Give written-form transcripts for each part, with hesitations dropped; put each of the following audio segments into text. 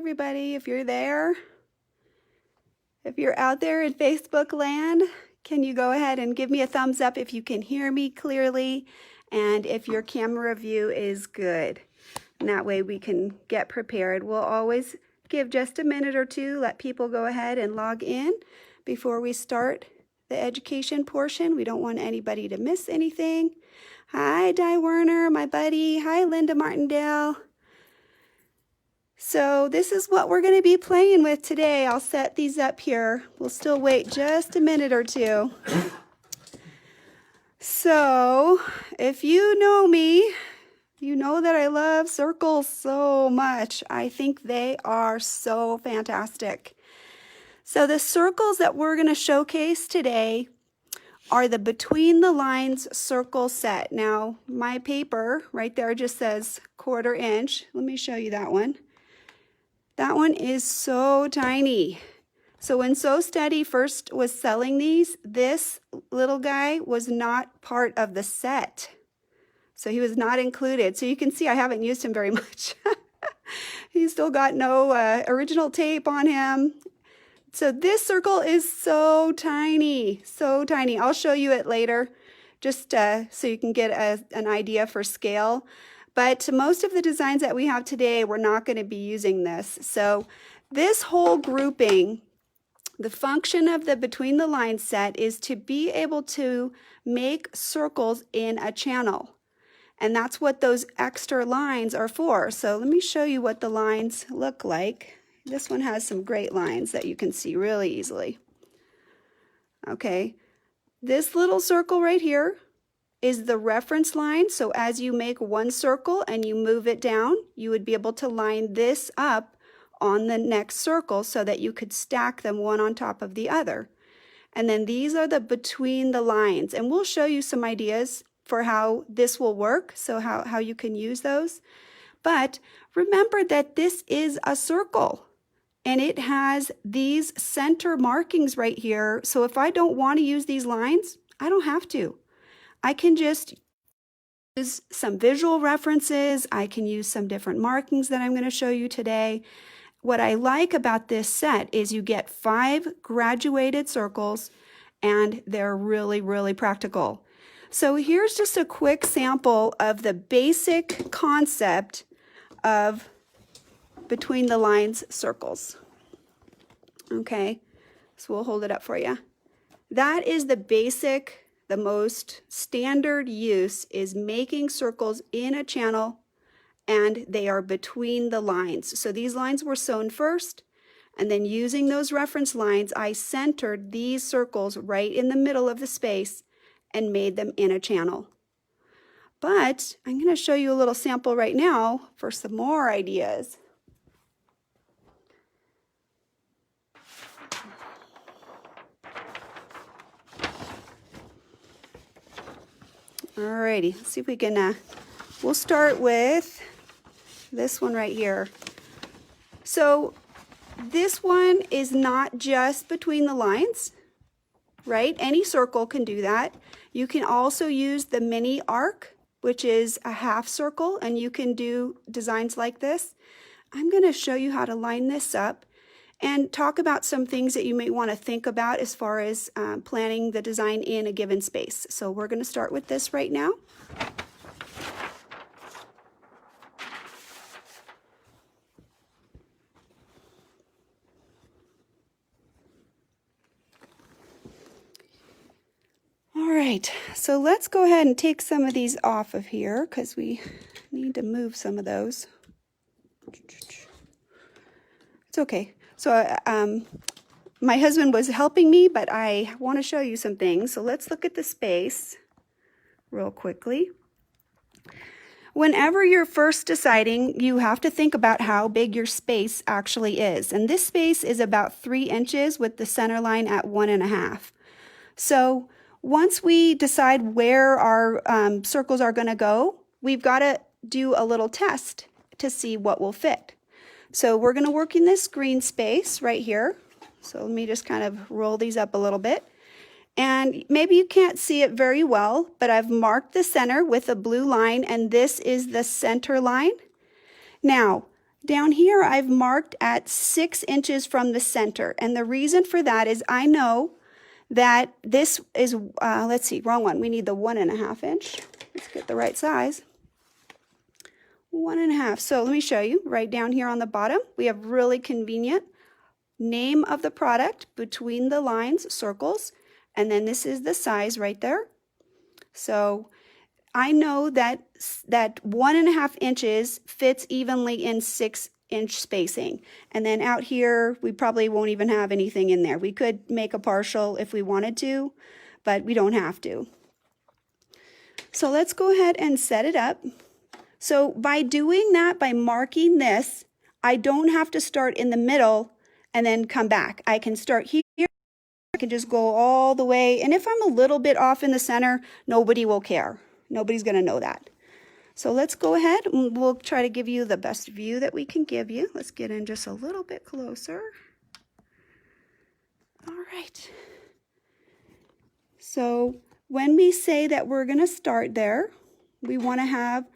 everybody, if you're there. If you're out there in Facebook land, can you go ahead and give me a thumbs up if you can hear me clearly and if your camera view is good. And that way we can get prepared. We'll always give just a minute or two, let people go ahead and log in before we start the education portion. We don't want anybody to miss anything. Hi, Di Werner, my buddy. Hi, Linda Martindale. So this is what we're going to be playing with today. I'll set these up here. We'll still wait just a minute or two. So if you know me, you know that I love circles so much. I think they are so fantastic. So the circles that we're going to showcase today are the Between the Lines circle set. Now, my paper right there just says 1/4 inch. Let me show you that one. That one is so tiny. So when So Steady first was selling these, this little guy was not part of the set. So he was not included. So you can see I haven't used him very much. He's still got no original tape on him. So this circle is so tiny, so tiny. I'll show you it later, just so you can get an idea for scale. But most of the designs that we have today, we're not going to be using this. So this whole grouping, the function of the Between the Lines set is to be able to make circles in a channel. And that's what those extra lines are for. So let me show you what the lines look like. This one has some great lines that you can see really easily. Okay, this little circle right here is the reference line. So as you make one circle and you move it down, you would be able to line this up on the next circle so that you could stack them one on top of the other. And then these are the Between the Lines. And we'll show you some ideas for how this will work, so how you can use those. But remember that this is a circle and it has these center markings right here. So if I don't want to use these lines, I don't have to. I can just use some visual references. I can use some different markings that I'm going to show you today. What I like about this set is you get 5 graduated circles and they're really, really practical. So here's just a quick sample of the basic concept of Between the Lines circles. Okay, so we'll hold it up for you. That is the basic, the most standard use is making circles in a channel and they are between the lines. So these lines were sewn first and then using those reference lines, I centered these circles right in the middle of the space and made them in a channel. But I'm going to show you a little sample right now for some more ideas. Alrighty, let's see if we can, we'll start with this one right here. So this one is not just between the lines, right? Any circle can do that. You can also use the mini arc, which is a half circle, and you can do designs like this. I'm going to show you how to line this up and talk about some things that you may want to think about as far as planning the design in a given space. So we're going to start with this right now. All right, so let's go ahead and take some of these off of here because we need to move some of those. It's okay. So my husband was helping me, but I want to show you some things. So let's look at the space real quickly. Whenever you're first deciding, you have to think about how big your space actually is. And this space is about 3 inches with the center line at 1.5. So once we decide where our circles are going to go, we've got to do a little test to see what will fit. So we're going to work in this green space right here. So let me just kind of roll these up a little bit. And maybe you can't see it very well, but I've marked the center with a blue line, and this is the center line. Now, Down here, I've marked at 6 inches from the center. And the reason for that is I know that this is, let's see, wrong one. We need the 1.5 inch. Let's get the right size. 1.5. So let me show you right down here on the bottom. We have really convenient name of the product between the lines, circles, and then this is the size right there. So I know that 1.5 inches fits evenly in 6-inch spacing. And then out here, we probably won't even have anything in there. We could make a partial if we wanted to, but we don't have to. So let's go ahead and set it up. So by doing that, by marking this, I don't have to start in the middle and then come back. I can start here. I can just go all the way. And if I'm a little bit off in the center, nobody will care. Nobody's going to know that. So let's go ahead and we'll try to give you the best view that we can give you. Let's get in just a little bit closer. All right. So when we say that we're going to start there, we want to have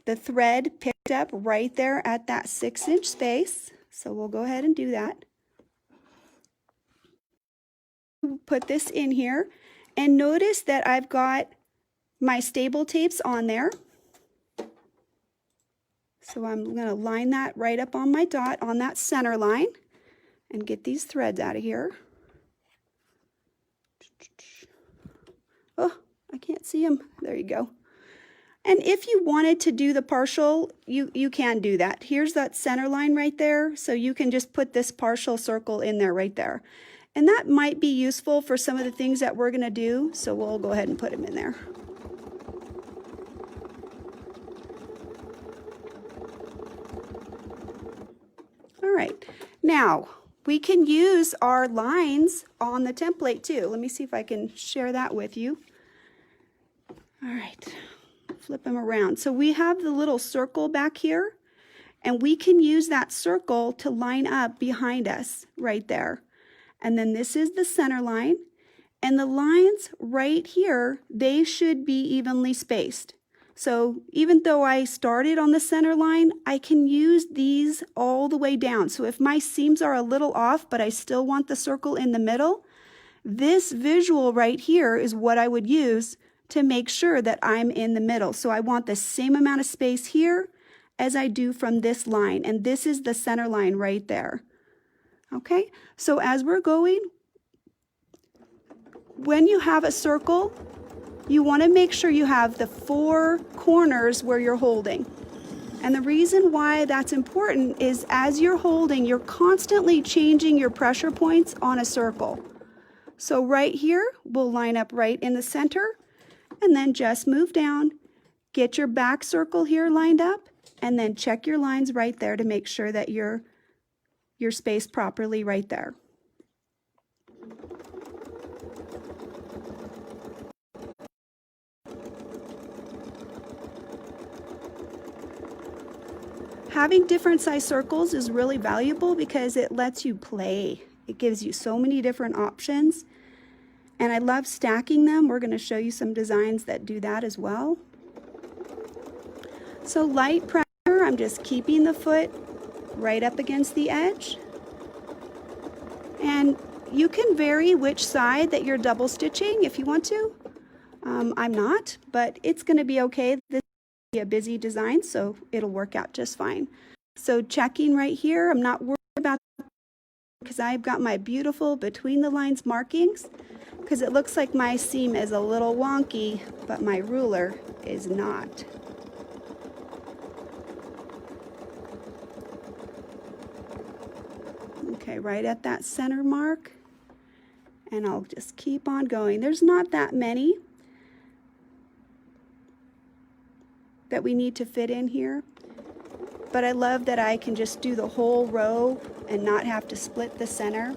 the thread picked up right there at that 6-inch space. So we'll go ahead and do that. Put this in here and notice that I've got my stable tapes on there. So I'm going to line that right up on my dot on that center line and get these threads out of here. Oh, I can't see them. There you go. And if you wanted to do the partial, you can do that. Here's that center line right there. So you can just put this partial circle in there right there. And that might be useful for some of the things that we're going to do. So we'll go ahead and put them in there. All right, now we can use our lines on the template too. Let me see if I can share that with you. All right, flip them around. So we have the little circle back here, and we can use that circle to line up behind us right there. And then this is the center line, and the lines right here, they should be evenly spaced. So even though I started on the center line, I can use these all the way down. So if my seams are a little off, but I still want the circle in the middle, this visual right here is what I would use to make sure that I'm in the middle. So I want the same amount of space here as I do from this line. And this is the center line right there. Okay, so as we're going, when you have a circle, you want to make sure you have the 4 corners where you're holding. And the reason why that's important is as you're holding, you're constantly changing your pressure points on a circle. So right here, we'll line up right in the center and then just move down, get your back circle here lined up, and then check your lines right there to make sure that you're spaced properly right there. Having different size circles is really valuable because it lets you play. It gives you so many different options. And I love stacking them. We're going to show you some designs that do that as well. So light pressure, I'm just keeping the foot right up against the edge. And you can vary which side that you're double stitching if you want to. I'm not, but it's going to be okay. This a busy design, so it'll work out just fine. So checking right here, I'm not worried about because I've got my beautiful between the lines markings, because it looks like my seam is a little wonky, but my ruler is not. Okay, right at that center mark, and I'll just keep on going. There's not that many that we need to fit in here, but I love that I can just do the whole row and not have to split the center.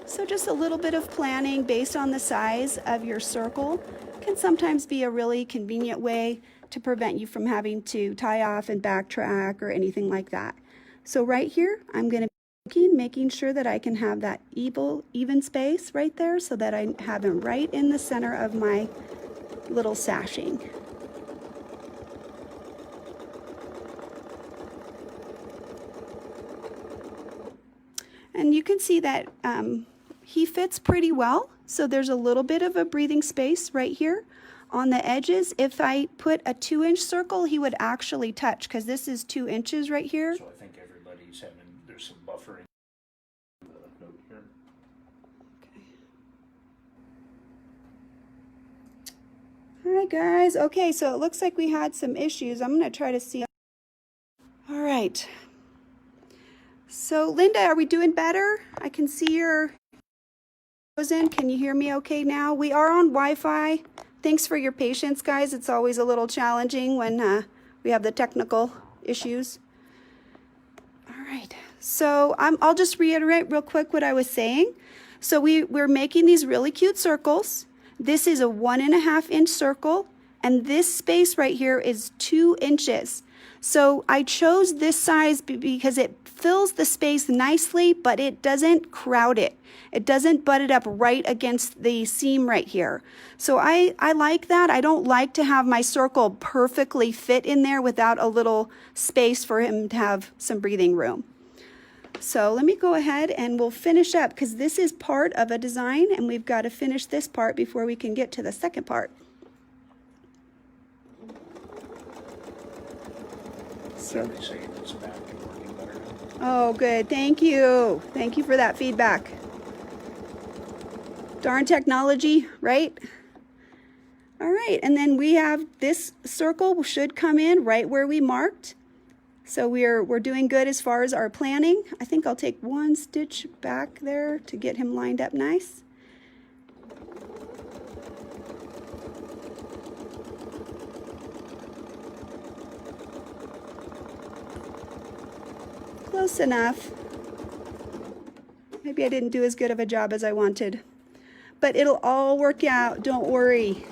So just a little bit of planning based on the size of your circle can sometimes be a really convenient way to prevent you from having to tie off and backtrack or anything like that. So right here, I'm going to be making sure that I can have that even space right there so that I have them right in the center of my little sashing. And you can see that he fits pretty well. So there's a little bit of a breathing space right here on the edges. If I put a 2-inch circle, he would actually touch, because this is 2 inches right here. So I think everybody's having, there's some buffering. Note here. Okay. Hi guys. Okay, so it looks like we had some issues. I'm going to try to see. All right. So Linda, are we doing better? I can see your in. Can you hear me okay now? We are on Wi-Fi. Thanks for your patience, guys. It's always a little challenging when we have the technical issues. All right. So I'll just reiterate real quick what I was saying. So we're making these really cute circles. This is a 1.5-inch circle, and this space right here is 2 inches. So I chose this size because it fills the space nicely, but it doesn't crowd it. It doesn't butt it up right against the seam right here. So I like that. I don't like to have my circle perfectly fit in there without a little space for him to have some breathing room. So let me go ahead and we'll finish up, because this is part of a design and we've got to finish this part before we can get to the second part. So, oh, good. Thank you. Thank you for that feedback. Darn technology, right? All right, and then we have this circle should come in right where we marked. So we're doing good as far as our planning. I think I'll take 1 stitch back there to get him lined up nice. Close enough. Maybe I didn't do as good of a job as I wanted, but it'll all work out, don't worry.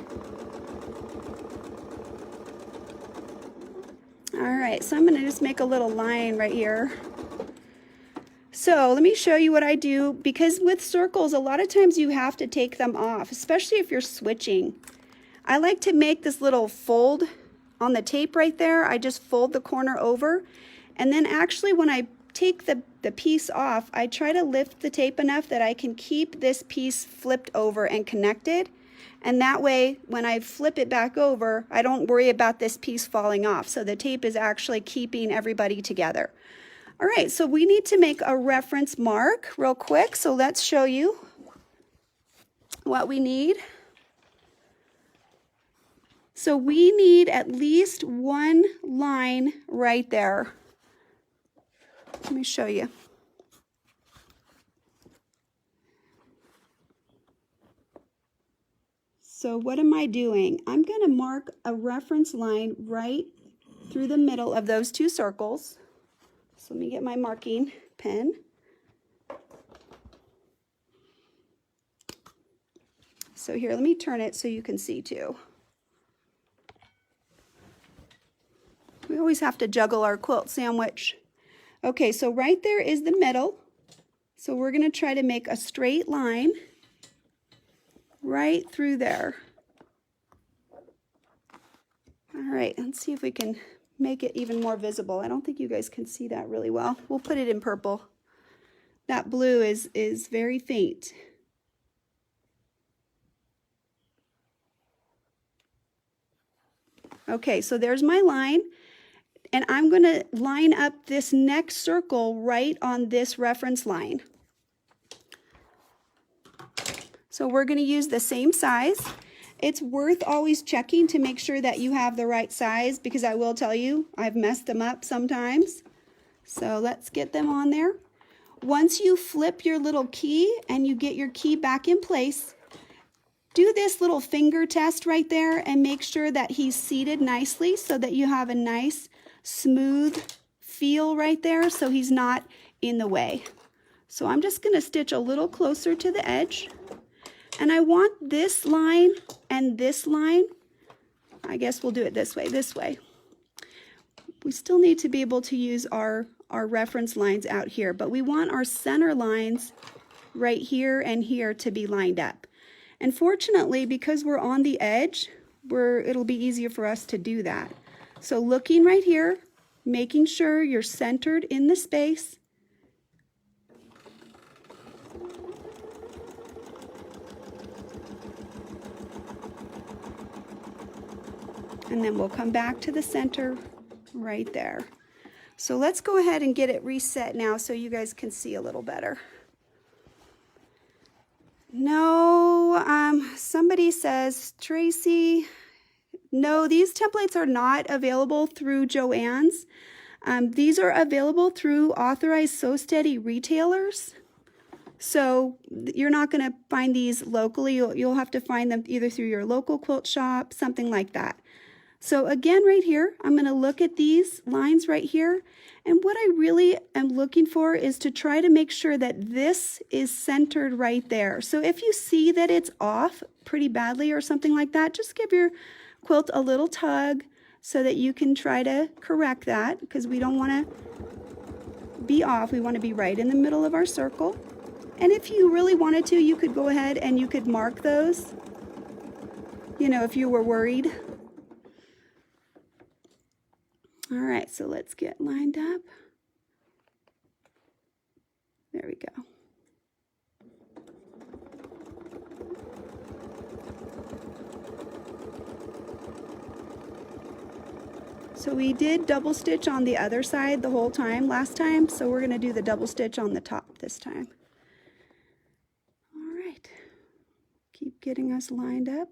All right, so I'm gonna just make a little line right here. So let me show you what I do, because with circles, a lot of times you have to take them off, especially if you're switching. I like to make this little fold on the tape right there. I just fold the corner over, and then actually when I take the piece off, I try to lift the tape enough that I can keep this piece flipped over and connected. And that way, when I flip it back over, I don't worry about this piece falling off. So the tape is actually keeping everybody together. All right, so we need to make a reference mark real quick. So let's show you what we need. So we need at least 1 line right there. Let me show you. So what am I doing? I'm going to mark a reference line right through the middle of those 2 circles. So let me get my marking pen. So here, let me turn it so you can see too. We always have to juggle our quilt sandwich. Okay, so right there is the middle. So we're going to try to make a straight line right through there. All right, let's see if we can make it even more visible. I don't think you guys can see that really well. We'll put it in purple. That blue is very faint. Okay, so there's my line. And I'm going to line up this next circle right on this reference line. So we're going to use the same size. It's worth always checking to make sure that you have the right size, because I will tell you, I've messed them up sometimes. So let's get them on there. Once you flip your little key and you get your key back in place, do this little finger test right there and make sure that he's seated nicely so that you have a nice smooth feel right there, so he's not in the way. So I'm just going to stitch a little closer to the edge, and I want this line and this line, I guess we'll do it this way. We still need to be able to use our reference lines out here, but we want our center lines right here and here to be lined up. And fortunately, because we're on the edge, it'll be easier for us to do that. So looking right here, making sure you're centered in the space. And then we'll come back to the center right there. So let's go ahead and get it reset now so you guys can see a little better. No, somebody says, Tracy, no, these templates are not available through Joann's. These are available through authorized Sew Steady retailers. So you're not going to find these locally. You'll have to find them either through your local quilt shop, something like that. So again, right here, I'm going to look at these lines right here. And what I really am looking for is to try to make sure that this is centered right there. So if you see that it's off pretty badly or something like that, just give your quilt a little tug so that you can try to correct that, because we don't want to be off. We want to be right in the middle of our circle. And if you really wanted to, you could go ahead and you could mark those, you know, if you were worried. All right, so let's get lined up. There we go. So we did double stitch on the other side the whole time last time, so we're going to do the double stitch on the top this time. All right, keep getting us lined up.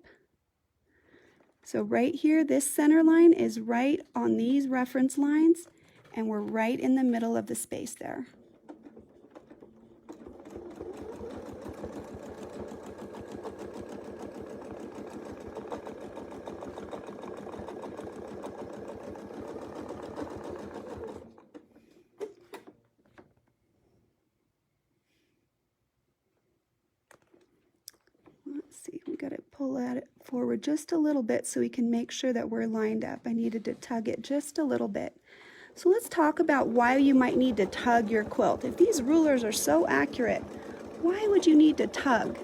So right here, this center line is right on these reference lines, and we're right in the middle of the space there. Let's see, we got to pull it forward just a little bit so we can make sure that we're lined up. I needed to tug it just a little bit. So let's talk about why you might need to tug your quilt. If these rulers are so accurate, why would you need to tug?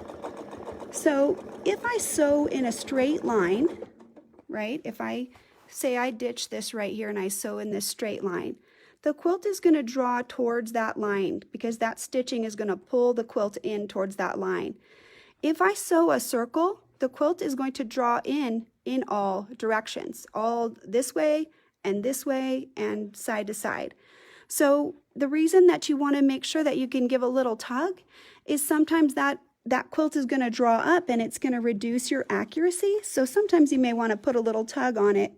So if I sew in a straight line, right, if I say I ditch this right here and I sew in this straight line, the quilt is going to draw towards that line because that stitching is going to pull the quilt in towards that line. If I sew a circle, the quilt is going to draw in all directions, all this way and side to side. So the reason that you want to make sure that you can give a little tug is sometimes that quilt is going to draw up and it's going to reduce your accuracy. So sometimes you may want to put a little tug on it.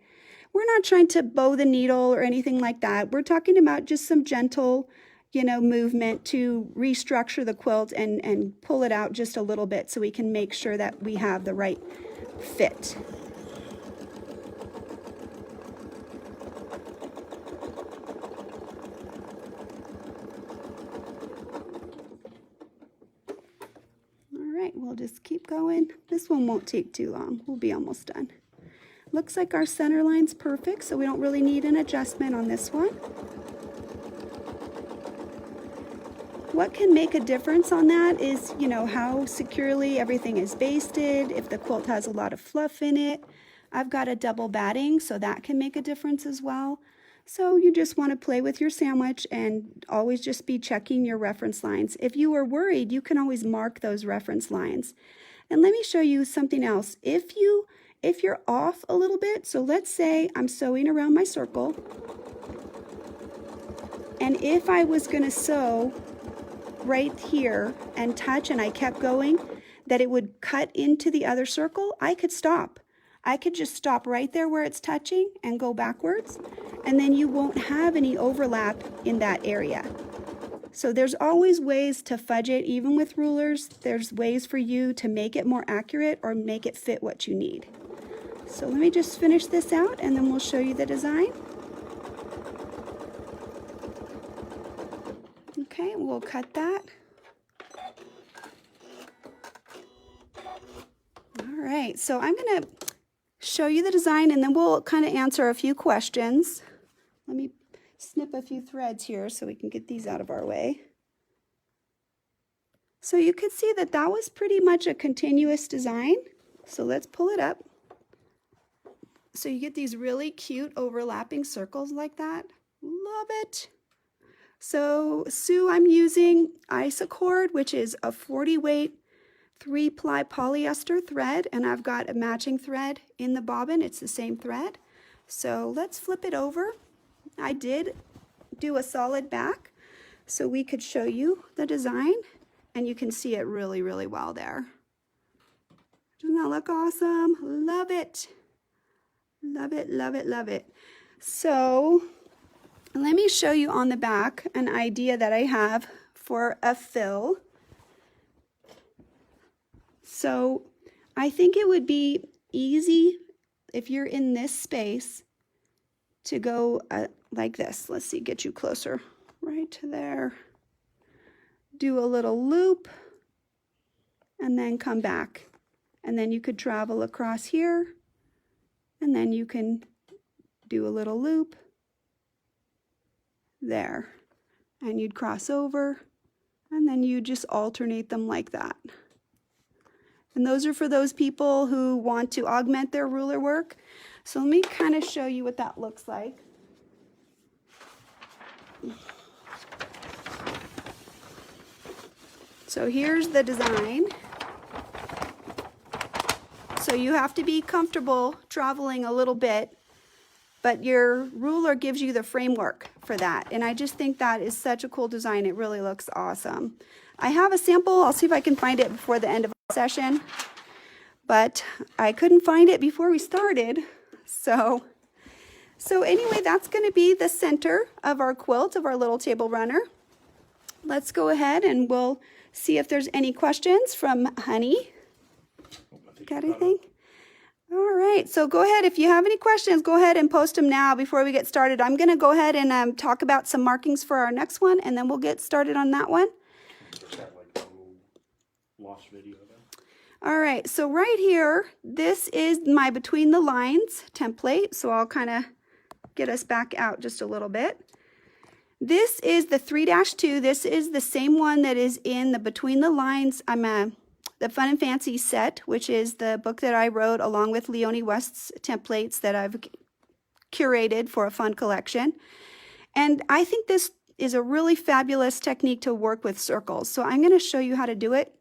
We're not trying to bow the needle or anything like that. We're talking about just some gentle, movement to restructure the quilt and pull it out just a little bit so we can make sure that we have the right fit. All right, we'll just keep going. This one won't take too long. We'll be almost done. Looks like our center line's perfect, so we don't really need an adjustment on this one. What can make a difference on that is, how securely everything is basted, if the quilt has a lot of fluff in it. I've got a double batting, so that can make a difference as well. So you just want to play with your sandwich and always just be checking your reference lines. If you are worried, you can always mark those reference lines. And let me show you something else. If you're off a little bit, so let's say I'm sewing around my circle, and if I was going to sew right here and touch and I kept going, that it would cut into the other circle, I could stop. I could just stop right there where it's touching and go backwards, and then you won't have any overlap in that area. So there's always ways to fudge it, even with rulers. There's ways for you to make it more accurate or make it fit what you need. So let me just finish this out and then we'll show you the design. Okay, we'll cut that. All right, so I'm going to show you the design and then we'll kind of answer a few questions. Let me snip a few threads here so we can get these out of our way. So you could see that that was pretty much a continuous design. So let's pull it up. So you get these really cute overlapping circles like that. Love it. So Sue, I'm using Isacord, which is a 40 weight 3-ply polyester thread, and I've got a matching thread in the bobbin. It's the same thread. So let's flip it over. I did do a solid back so we could show you the design, and you can see it really, really well there. Doesn't that look awesome? Love it. Love it, love it, love it. So let me show you on the back an idea that I have for a fill. So I think it would be easy if you're in this space to go like this. Let's see, get you closer, right to there. Do a little loop and then come back. And then you could travel across here, and then you can do a little loop there. And you'd cross over, and then you just alternate them like that. And those are for those people who want to augment their ruler work. So let me kind of show you what that looks like. So here's the design. So you have to be comfortable traveling a little bit, but your ruler gives you the framework for that. And I just think that is such a cool design. It really looks awesome. I have a sample. I'll see if I can find it before the end of our session, but I couldn't find it before we started. So anyway, that's going to be the center of our quilt, of our little table runner. Let's go ahead and we'll see if there's any questions from Honey. Got anything? All right, so go ahead. If you have any questions, go ahead and post them now before we get started. I'm going to go ahead and talk about some markings for our next one, and then we'll get started on that one. Is that like a little lost video then? All right, so right here, this is my Between the Lines template. So I'll kind of get us back out just a little bit. This is the 3-2. This is the same one that is in the Between the Lines. The Fun and Fancy set, which is the book that I wrote along with Leonie West's templates that I've curated for a fun collection. And I think this is a really fabulous technique to work with circles. So I'm going to show you how to do it.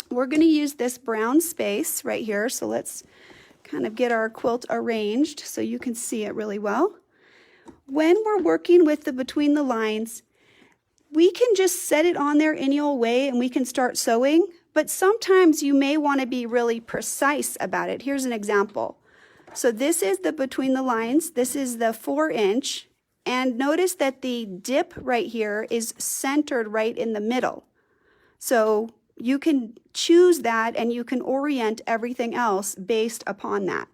We're going to use this brown space right here. So let's kind of get our quilt arranged so you can see it really well. When we're working with the Between the Lines, we can just set it on there any old way and we can start sewing. But sometimes you may want to be really precise about it. Here's an example. So this is the Between the Lines. This is the 4-inch. And notice that the dip right here is centered right in the middle. So you can choose that and you can orient everything else based upon that.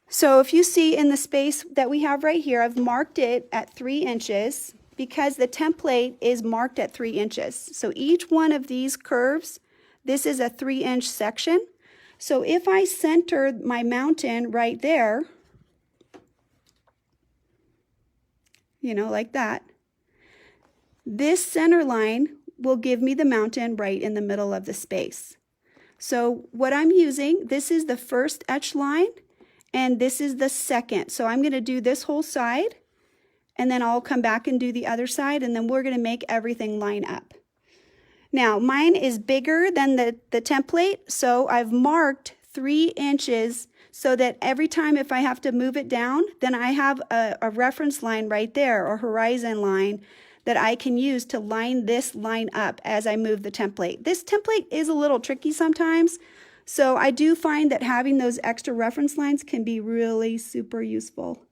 So if you see in the space that we have right here, I've marked it at 3 inches. Because the template is marked at 3 inches. So each one of these curves, this is a 3-inch section. So if I center my mountain right there, you know, like that, this center line will give me the mountain right in the middle of the space. So what I'm using, this is the first etch line, and this is the second. So I'm going to do this whole side. And then I'll come back and do the other side, and then we're going to make everything line up. Now, mine is bigger than the template, so I've marked 3 inches so that every time if I have to move it down, then I have a reference line right there, or horizon line, that I can use to line this line up as I move the template. This template is a little tricky sometimes, so I do find that having those extra reference lines can be really super useful.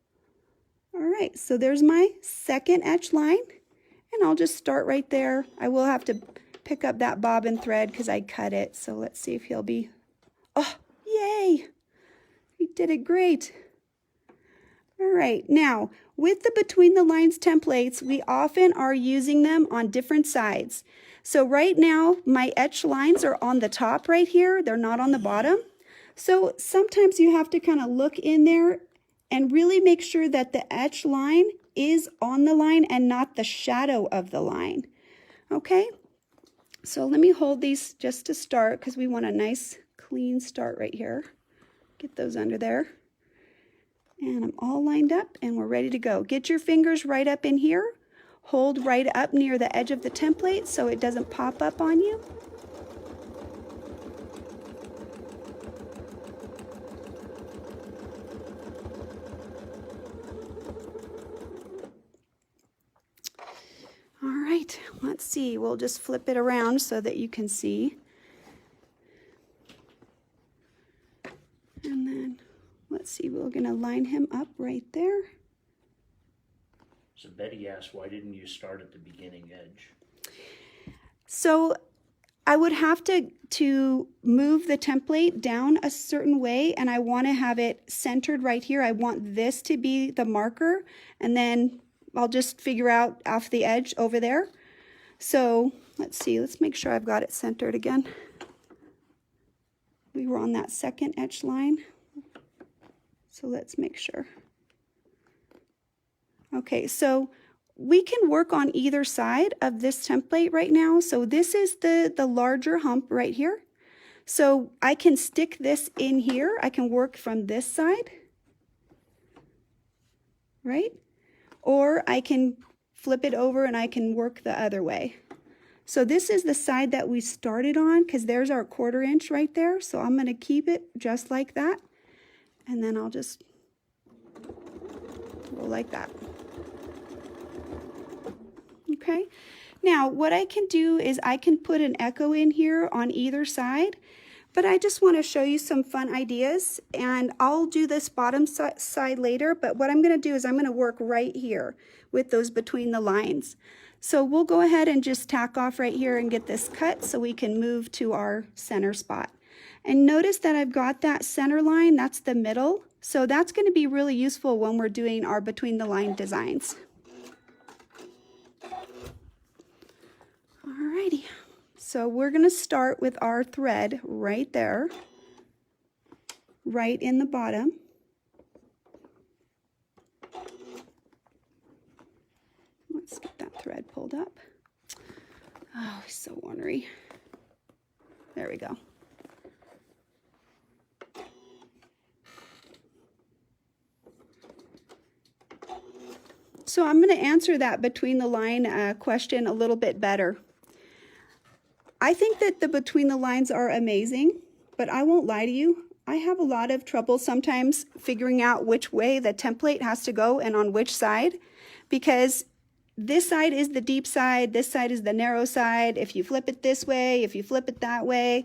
All right, so there's my second etch line, and I'll just start right there. I will have to pick up that bobbin thread because I cut it. So let's see if he'll be, oh, yay! He did it great. All right, now with the Between the Lines templates, we often are using them on different sides. So right now, my etch lines are on the top right here. They're not on the bottom. So sometimes you have to kind of look in there and really make sure that the etch line is on the line and not the shadow of the line. Okay, so let me hold these just to start because we want a nice clean start right here. Get those under there. And I'm all lined up and we're ready to go. Get your fingers right up in here. Hold right up near the edge of the template so it doesn't pop up on you. right, let's see. We'll just flip it around so that you can see. And then, let's see, we're going to line him up right there. So Betty asked, why didn't you start at the beginning edge? So I would have to move the template down a certain way, and I want to have it centered right here. I want this to be the marker, and then I'll just figure out off the edge over there. So let's see, let's make sure I've got it centered again. We were on that second edge line, so let's make sure. Okay, so we can work on either side of this template right now. So this is the larger hump right here. So I can stick this in here. I can work from this side, right? Or I can flip it over and I can work the other way. So this is the side that we started on, because there's our 1/4 inch right there. So I'm going to keep it just like that. And then I'll just go like that. Okay, now what I can do is I can put an echo in here on either side, but I just want to show you some fun ideas, and I'll do this bottom side later, but what I'm going to do is I'm going to work right here with those between the lines. So we'll go ahead and just tack off right here and get this cut so we can move to our center spot. And notice that I've got that center line, that's the middle, so that's going to be really useful when we're doing our between the line designs. Alrighty, so we're going to start with our thread right there, right in the bottom. Let's get that thread pulled up. Oh, it's so ornery. There we go. So I'm going to answer that between the line question a little bit better. I think that the between the lines are amazing, but I won't lie to you. I have a lot of trouble sometimes figuring out which way the template has to go and on which side, because this side is the deep side, this side is the narrow side. If you flip it this way, if you flip it that way.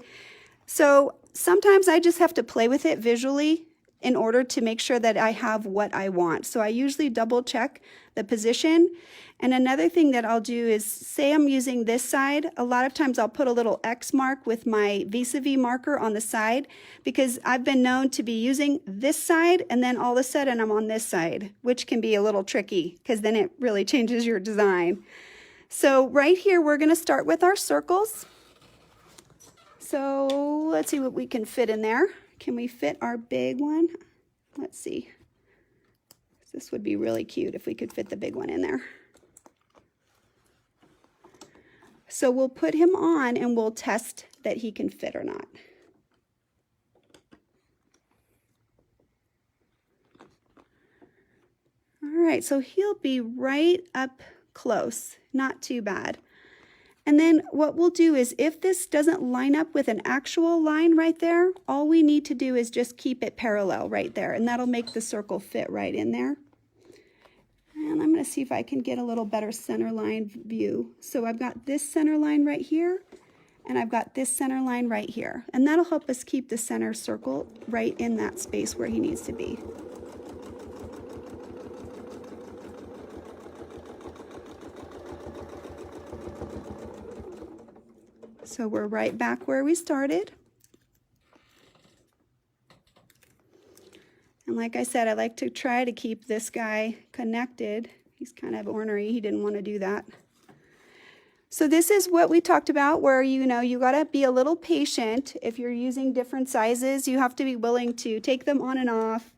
So sometimes I just have to play with it visually in order to make sure that I have what I want. So I usually double check the position. And another thing that I'll do is, say I'm using this side, a lot of times I'll put a little X mark with my vis-a-vis marker on the side, because I've been known to be using this side and then all of a sudden I'm on this side, which can be a little tricky because then it really changes your design. So right here we're going to start with our circles. So let's see what we can fit in there. Can we fit our big one? Let's see. This would be really cute if we could fit the big one in there. So we'll put him on and we'll test that he can fit or not. All right, so he'll be right up close, not too bad. And then what we'll do is, if this doesn't line up with an actual line right there, all we need to do is just keep it parallel right there, and that'll make the circle fit right in there. And I'm going to see if I can get a little better center line view. So I've got this center line right here, and I've got this center line right here. And that'll help us keep the center circle right in that space where he needs to be. So we're right back where we started. And like I said, I like to try to keep this guy connected. He's kind of ornery. He didn't want to do that. So this is what we talked about, where you got to be a little patient. If you're using different sizes, you have to be willing to take them on and off.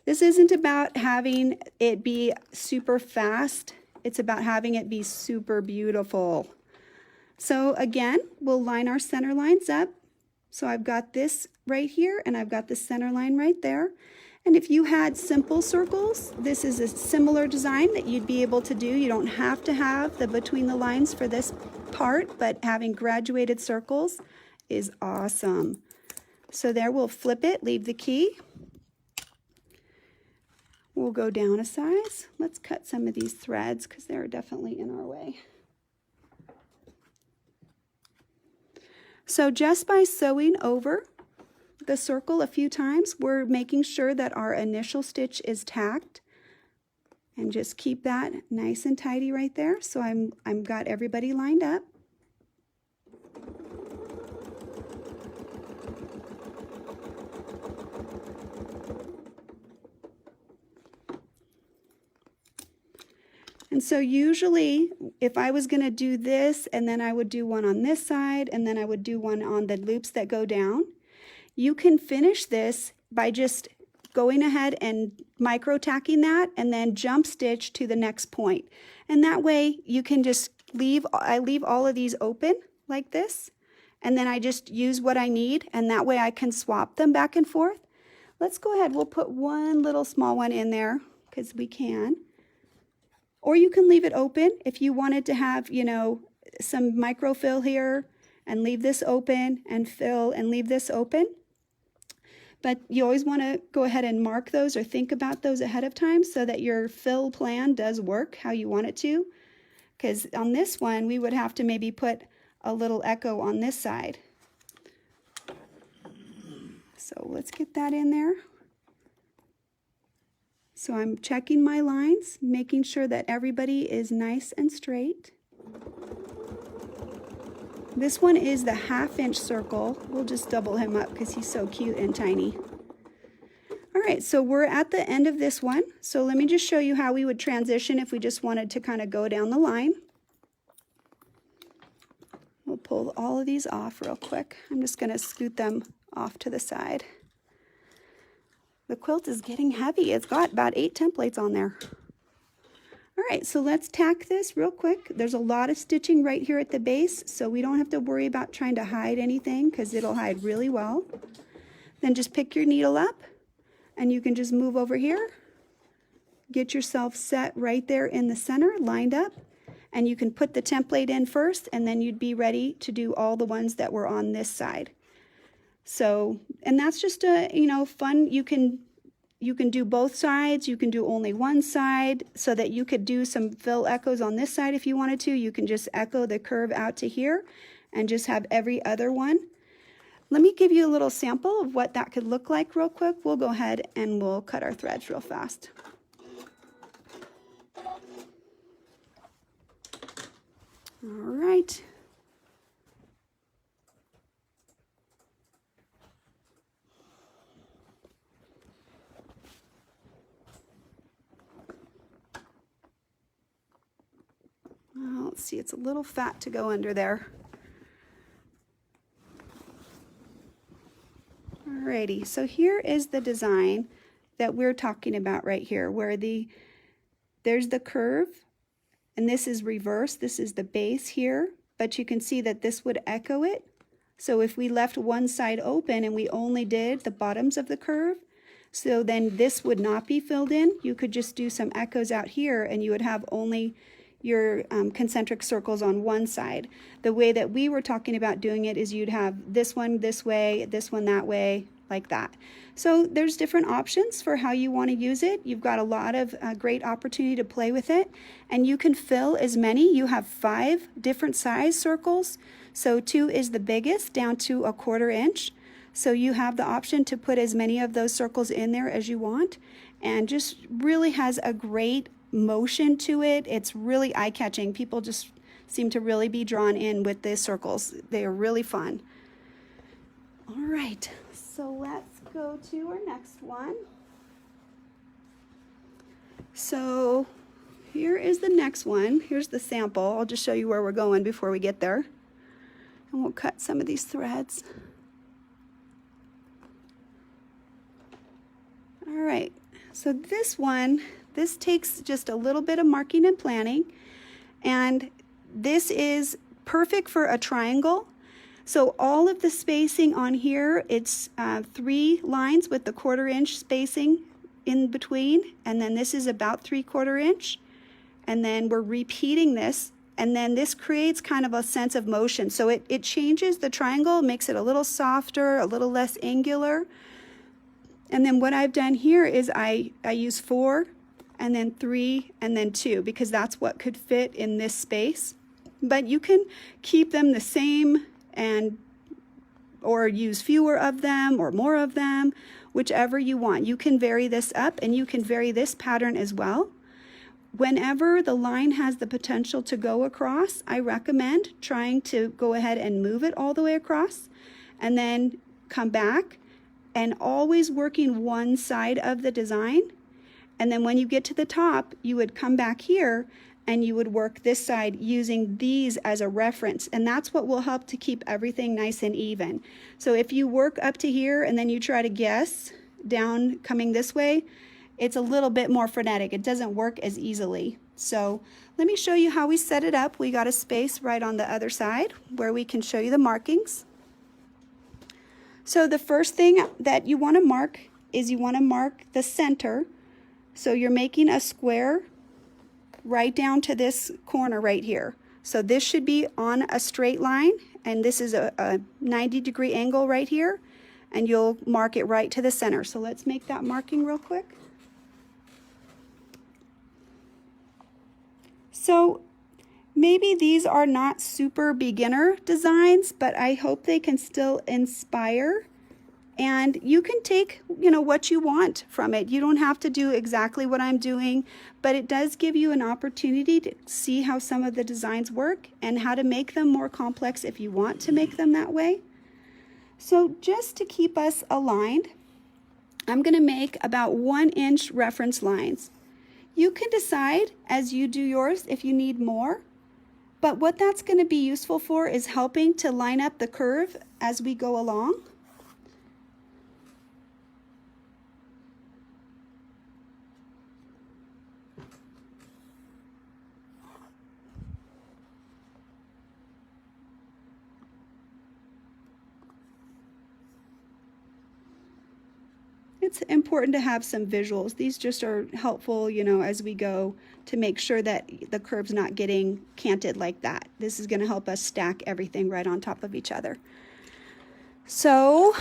This isn't about having it be super fast. It's about having it be super beautiful. So again, we'll line our center lines up. So I've got this right here, and I've got the center line right there. And if you had simple circles, this is a similar design that you'd be able to do. You don't have to have the between the lines for this part, but having graduated circles is awesome. So there, we'll flip it, leave the key. We'll go down a size. Let's cut some of these threads because they're definitely in our way. So just by sewing over the circle a few times, we're making sure that our initial stitch is tacked. And just keep that nice and tidy right there. So I'm got everybody lined up. And so usually if I was going to do this, and then I would do one on this side, and then I would do one on the loops that go down, you can finish this by just going ahead and micro tacking that and then jump stitch to the next point. And that way you can just I leave all of these open like this, and then I just use what I need, and that way I can swap them back and forth. Let's go ahead, we'll put one little small one in there because we can. Or you can leave it open if you wanted to have, you know, some micro fill here and leave this open and fill and leave this open. But you always want to go ahead and mark those or think about those ahead of time so that your fill plan does work how you want it to. Because on this one, we would have to maybe put a little echo on this side. So let's get that in there. So I'm checking my lines, making sure that everybody is nice and straight. This one is the 1/2 inch circle. We'll just double him up because he's so cute and tiny. All right, so we're at the end of this one. So let me just show you how we would transition if we just wanted to kind of go down the line. We'll pull all of these off real quick. I'm just going to scoot them off to the side. The quilt is getting heavy. It's got about 8 templates on there. All right, so let's tack this real quick. There's a lot of stitching right here at the base, so we don't have to worry about trying to hide anything because it'll hide really well. Then just pick your needle up, and you can just move over here. Get yourself set right there in the center, lined up, and you can put the template in first, and then you'd be ready to do all the ones that were on this side. So, and that's just a, you know, fun. You can do both sides. You can do only one side so that you could do some fill echoes on this side if you wanted to. You can just echo the curve out to here and just have every other one. Let me give you a little sample of what that could look like real quick. We'll go ahead and we'll cut our threads real fast. All right. Let's see, it's a little fat to go under there. Alrighty, so here is the design that we're talking about right here, where there's the curve, and this is reverse. This is the base here, but you can see that this would echo it. So if we left one side open and we only did the bottoms of the curve, so then this would not be filled in. You could just do some echoes out here, and you would have only your concentric circles on one side. The way that we were talking about doing it is you'd have this one this way, this one that way, like that. So there's different options for how you want to use it. You've got a lot of great opportunity to play with it, and you can fill as many. You have 5 different size circles, so 2 is the biggest, down to 1/4 inch. So you have the option to put as many of those circles in there as you want, and just really has a great motion to it. It's really eye-catching. People just seem to really be drawn in with these circles. They are really fun. All right, so let's go to our next one. So here is the next one. Here's the sample. I'll just show you where we're going before we get there. And we'll cut some of these threads. All right, so this one, this takes just a little bit of marking and planning, and this is perfect for a triangle. So all of the spacing on here, it's 3 lines with the 1/4 inch spacing in between, and then this is about 3/4 inch, and then we're repeating this, and then this creates kind of a sense of motion. So it changes the triangle, makes it a little softer, a little less angular. And then what I've done here is I use 4, and then 3, and then 2, because that's what could fit in this space. But you can keep them the same and or use fewer of them or more of them, whichever you want. You can vary this up and you can vary this pattern as well. Whenever the line has the potential to go across, I recommend trying to go ahead and move it all the way across and then come back and always working one side of the design. And then when you get to the top, you would come back here and you would work this side using these as a reference. And that's what will help to keep everything nice and even. So if you work up to here and then you try to guess down coming this way, it's a little bit more frenetic. It doesn't work as easily. So let me show you how we set it up. We got a space right on the other side where we can show you the markings. So the first thing that you want to mark is you want to mark the center. So you're making a square right down to this corner right here. So this should be on a straight line, and this is a 90-degree angle right here, and you'll mark it right to the center. So let's make that marking real quick. So maybe these are not super beginner designs, but I hope they can still inspire. And you can take, what you want from it. You don't have to do exactly what I'm doing, but it does give you an opportunity to see how some of the designs work and how to make them more complex if you want to make them that way. So just to keep us aligned, I'm going to make about 1-inch reference lines. You can decide as you do yours if you need more, but what that's going to be useful for is helping to line up the curve as we go along. It's important to have some visuals. These just are helpful, as we go to make sure that the curve's not getting canted like that. This is going to help us stack everything right on top of each other. So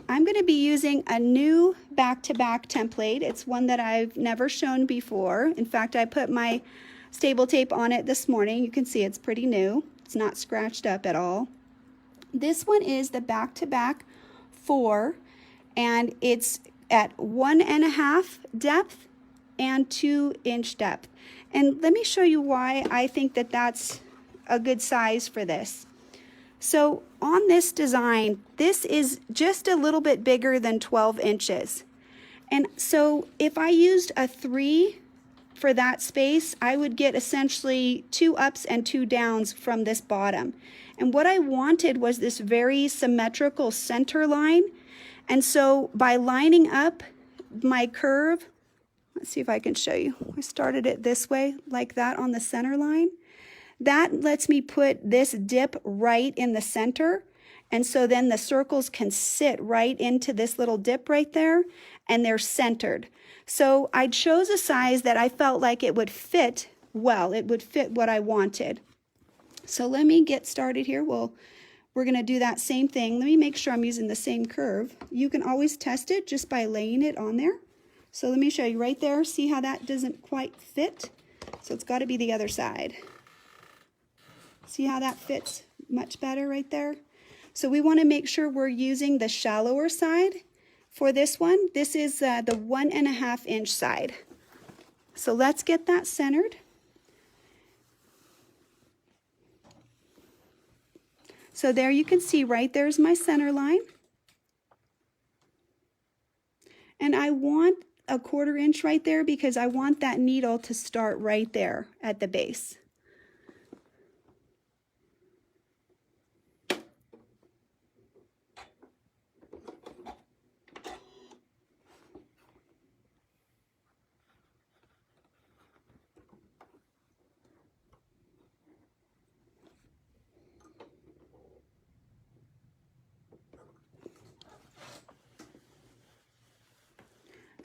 I'm going to be using a new back-to-back template. It's one that I've never shown before. In fact, I put my stable tape on it this morning. You can see it's pretty new. It's not scratched up at all. This one is the back-to-back 4. And it's at 1.5 depth and 2-inch depth. And let me show you why I think that that's a good size for this. So on this design, this is just a little bit bigger than 12 inches. And so if I used a 3 for that space, I would get essentially 2 ups and 2 downs from this bottom. And what I wanted was this very symmetrical center line. And so by lining up my curve, let's see if I can show you. I started it this way, like that on the center line. That lets me put this dip right in the center. And so then the circles can sit right into this little dip right there, and they're centered. So I chose a size that I felt like it would fit well. It would fit what I wanted. So let me get started here. We're going to do that same thing. Let me make sure I'm using the same curve. You can always test it just by laying it on there. So let me show you right there. See how that doesn't quite fit? So it's got to be the other side. See how that fits much better right there? So we want to make sure we're using the shallower side for this one. This is the 1.5-inch side. So let's get that centered. So there you can see right there's my center line. And I want a 1/4 inch right there because I want that needle to start right there at the base.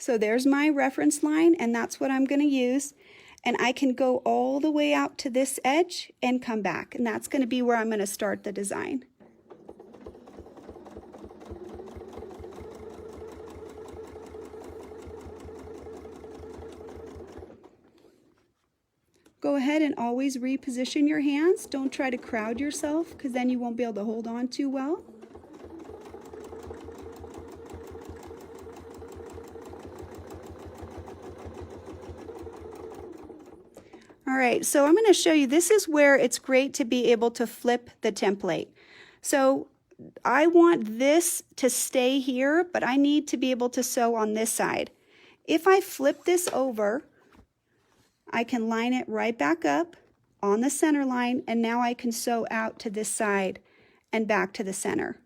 So there's my reference line, and that's what I'm going to use. And I can go all the way out to this edge and come back. And that's going to be where I'm going to start the design. Go ahead and always reposition your hands. Don't try to crowd yourself because then you won't be able to hold on too well. All right, so I'm going to show you, this is where it's great to be able to flip the template. So I want this to stay here, but I need to be able to sew on this side. If I flip this over, I can line it right back up on the center line, and now I can sew out to this side and back to the center.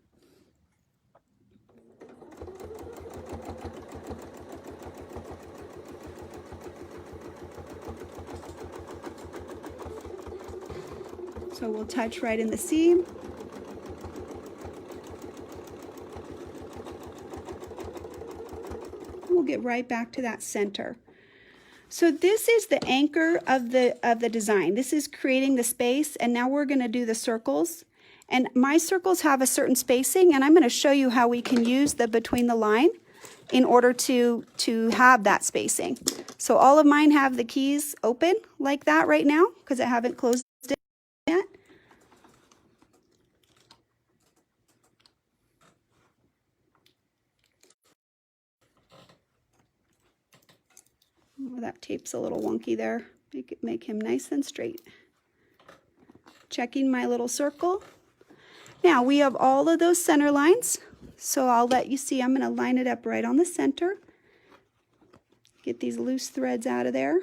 So we'll touch right in the seam. We'll get right back to that center. So this is the anchor of the design. This is creating the space, and now we're going to do the circles. And my circles have a certain spacing, and I'm going to show you how we can use the between the line in order to have that spacing. So all of mine have the keys open like that right now because I haven't closed it yet. Oh, that tape's a little wonky there. Make him nice and straight. Checking my little circle. Now we have all of those center lines. So I'll let you see, I'm going to line it up right on the center. Get these loose threads out of there.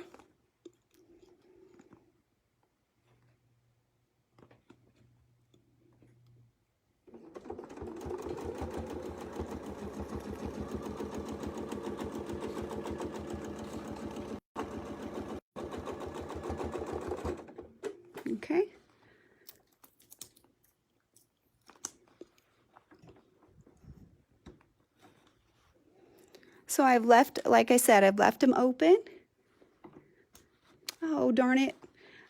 Okay. So I've left, like I said, I've left them open. Oh, darn it.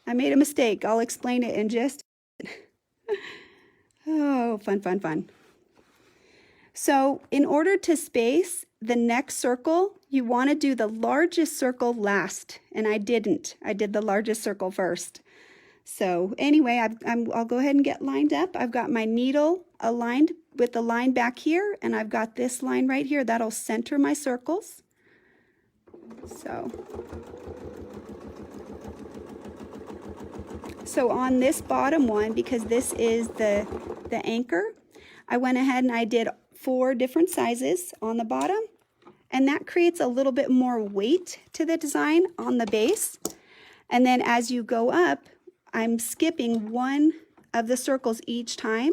I made a mistake. I'll explain it in just. Oh, fun, fun, fun. So in order to space the next circle, you want to do the largest circle last. And I didn't. I did the largest circle first. So anyway, I'll go ahead and get lined up. I've got my needle aligned with the line back here, and I've got this line right here. That'll center my circles. So on this bottom one, because this is the anchor, I went ahead and I did 4 different sizes on the bottom, and that creates a little bit more weight to the design on the base. And then as you go up, I'm skipping one of the circles each time,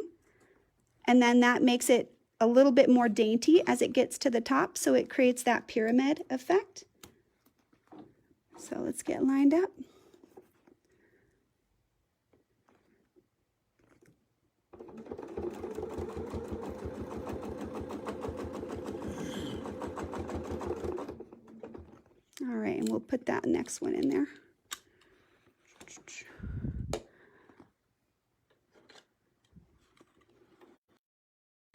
and then that makes it a little bit more dainty as it gets to the top, so it creates that pyramid effect. So let's get lined up. All right, and we'll put that next one in there.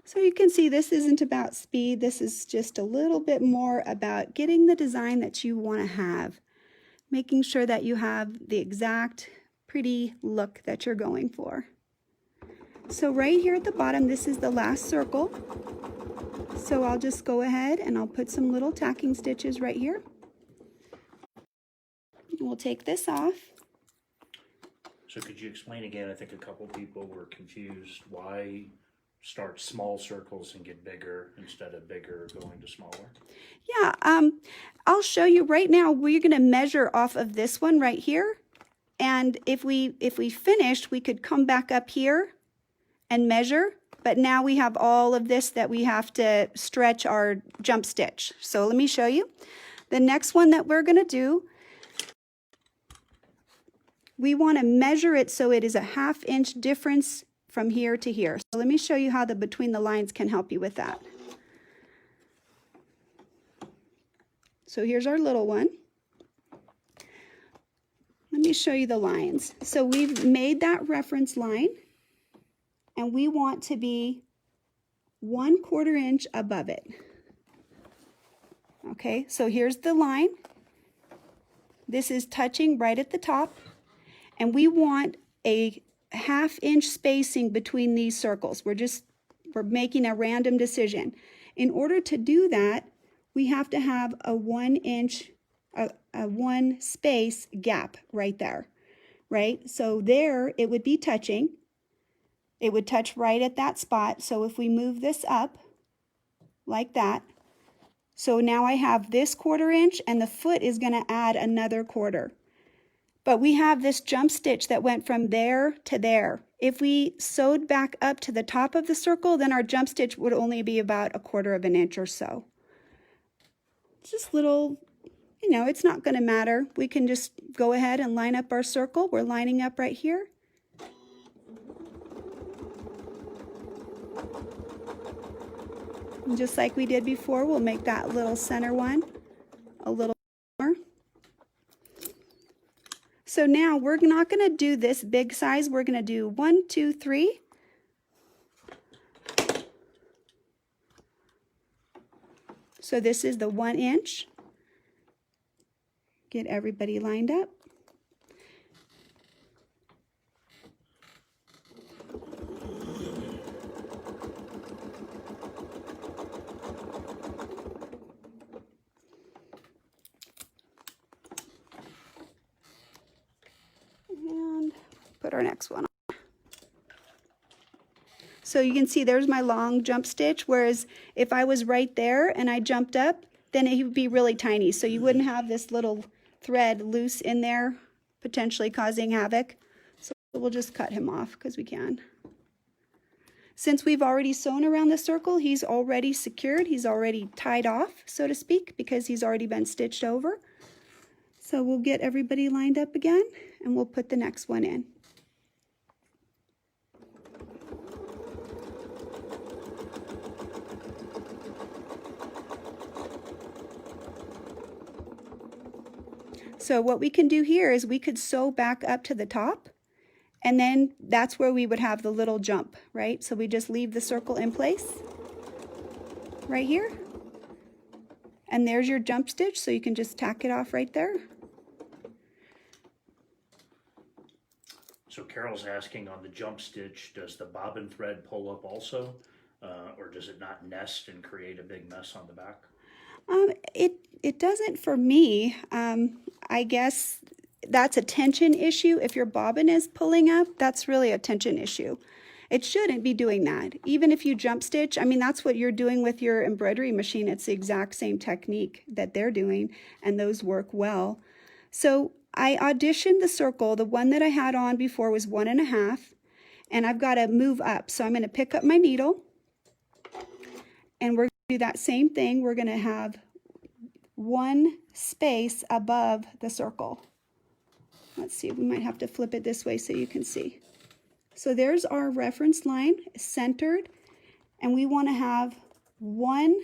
So you can see this isn't about speed. This is just a little bit more about getting the design that you want to have, making sure that you have the exact pretty look that you're going for. So right here at the bottom, this is the last circle. So I'll just go ahead and I'll put some little tacking stitches right here. We'll take this off. So could you explain again? I think a couple people were confused. Why start small circles and get bigger instead of bigger going to smaller? Yeah, I'll show you right now. We're going to measure off of this one right here. And if we finished, we could come back up here and measure. But now we have all of this that we have to stretch our jump stitch. So let me show you. The next one that we're going to do, we want to measure it so it is a 1/2 inch difference from here to here. So let me show you how the between the lines can help you with that. So here's our little one. Let me show you the lines. So we've made that reference line, and we want to be 1/4 inch above it. Okay, so here's the line. This is touching right at the top. And we want a 1/2 inch spacing between these circles. We're making a random decision. In order to do that, we have to have a 1 inch, a 1 space gap right there, right? So there it would be touching. It would touch right at that spot. So if we move this up like that, so now I have this 1/4 inch and the foot is going to add another 1/4. But we have this jump stitch that went from there to there. If we sewed back up to the top of the circle, then our jump stitch would only be about 1/4 of an inch or so. It's just little, you know, it's not going to matter. We can just go ahead and line up our circle. We're lining up right here. And just like we did before, we'll make that little center one a little more. So now we're not going to do this big size. We're going to do 1, 2, 3. So this is the 1 inch. Get everybody lined up. And put our next one on. So you can see there's my long jump stitch, whereas if I was right there and I jumped up, then it would be really tiny. So you wouldn't have this little thread loose in there, potentially causing havoc. So we'll just cut him off because we can. Since we've already sewn around the circle, he's already secured. He's already tied off, so to speak, because he's already been stitched over. So we'll get everybody lined up again and we'll put the next one in. So what we can do here is we could sew back up to the top, and then that's where we would have the little jump, right? So we just leave the circle in place right here. And there's your jump stitch, so you can just tack it off right there. So Carol's asking on the jump stitch, does the bobbin thread pull up also? Or does it not nest and create a big mess on the back? It doesn't for me. I guess that's a tension issue. If your bobbin is pulling up, that's really a tension issue. It shouldn't be doing that. Even if you jump stitch, I mean, that's what you're doing with your embroidery machine. It's the exact same technique that they're doing, and those work well. So I auditioned the circle. The one that I had on before was 1 1/2, and I've got to move up. So I'm going to pick up my needle, and we're going to do that same thing. We're going to have 1 space above the circle. Let's see, we might have to flip it this way so you can see. So there's our reference line centered, and we want to have 1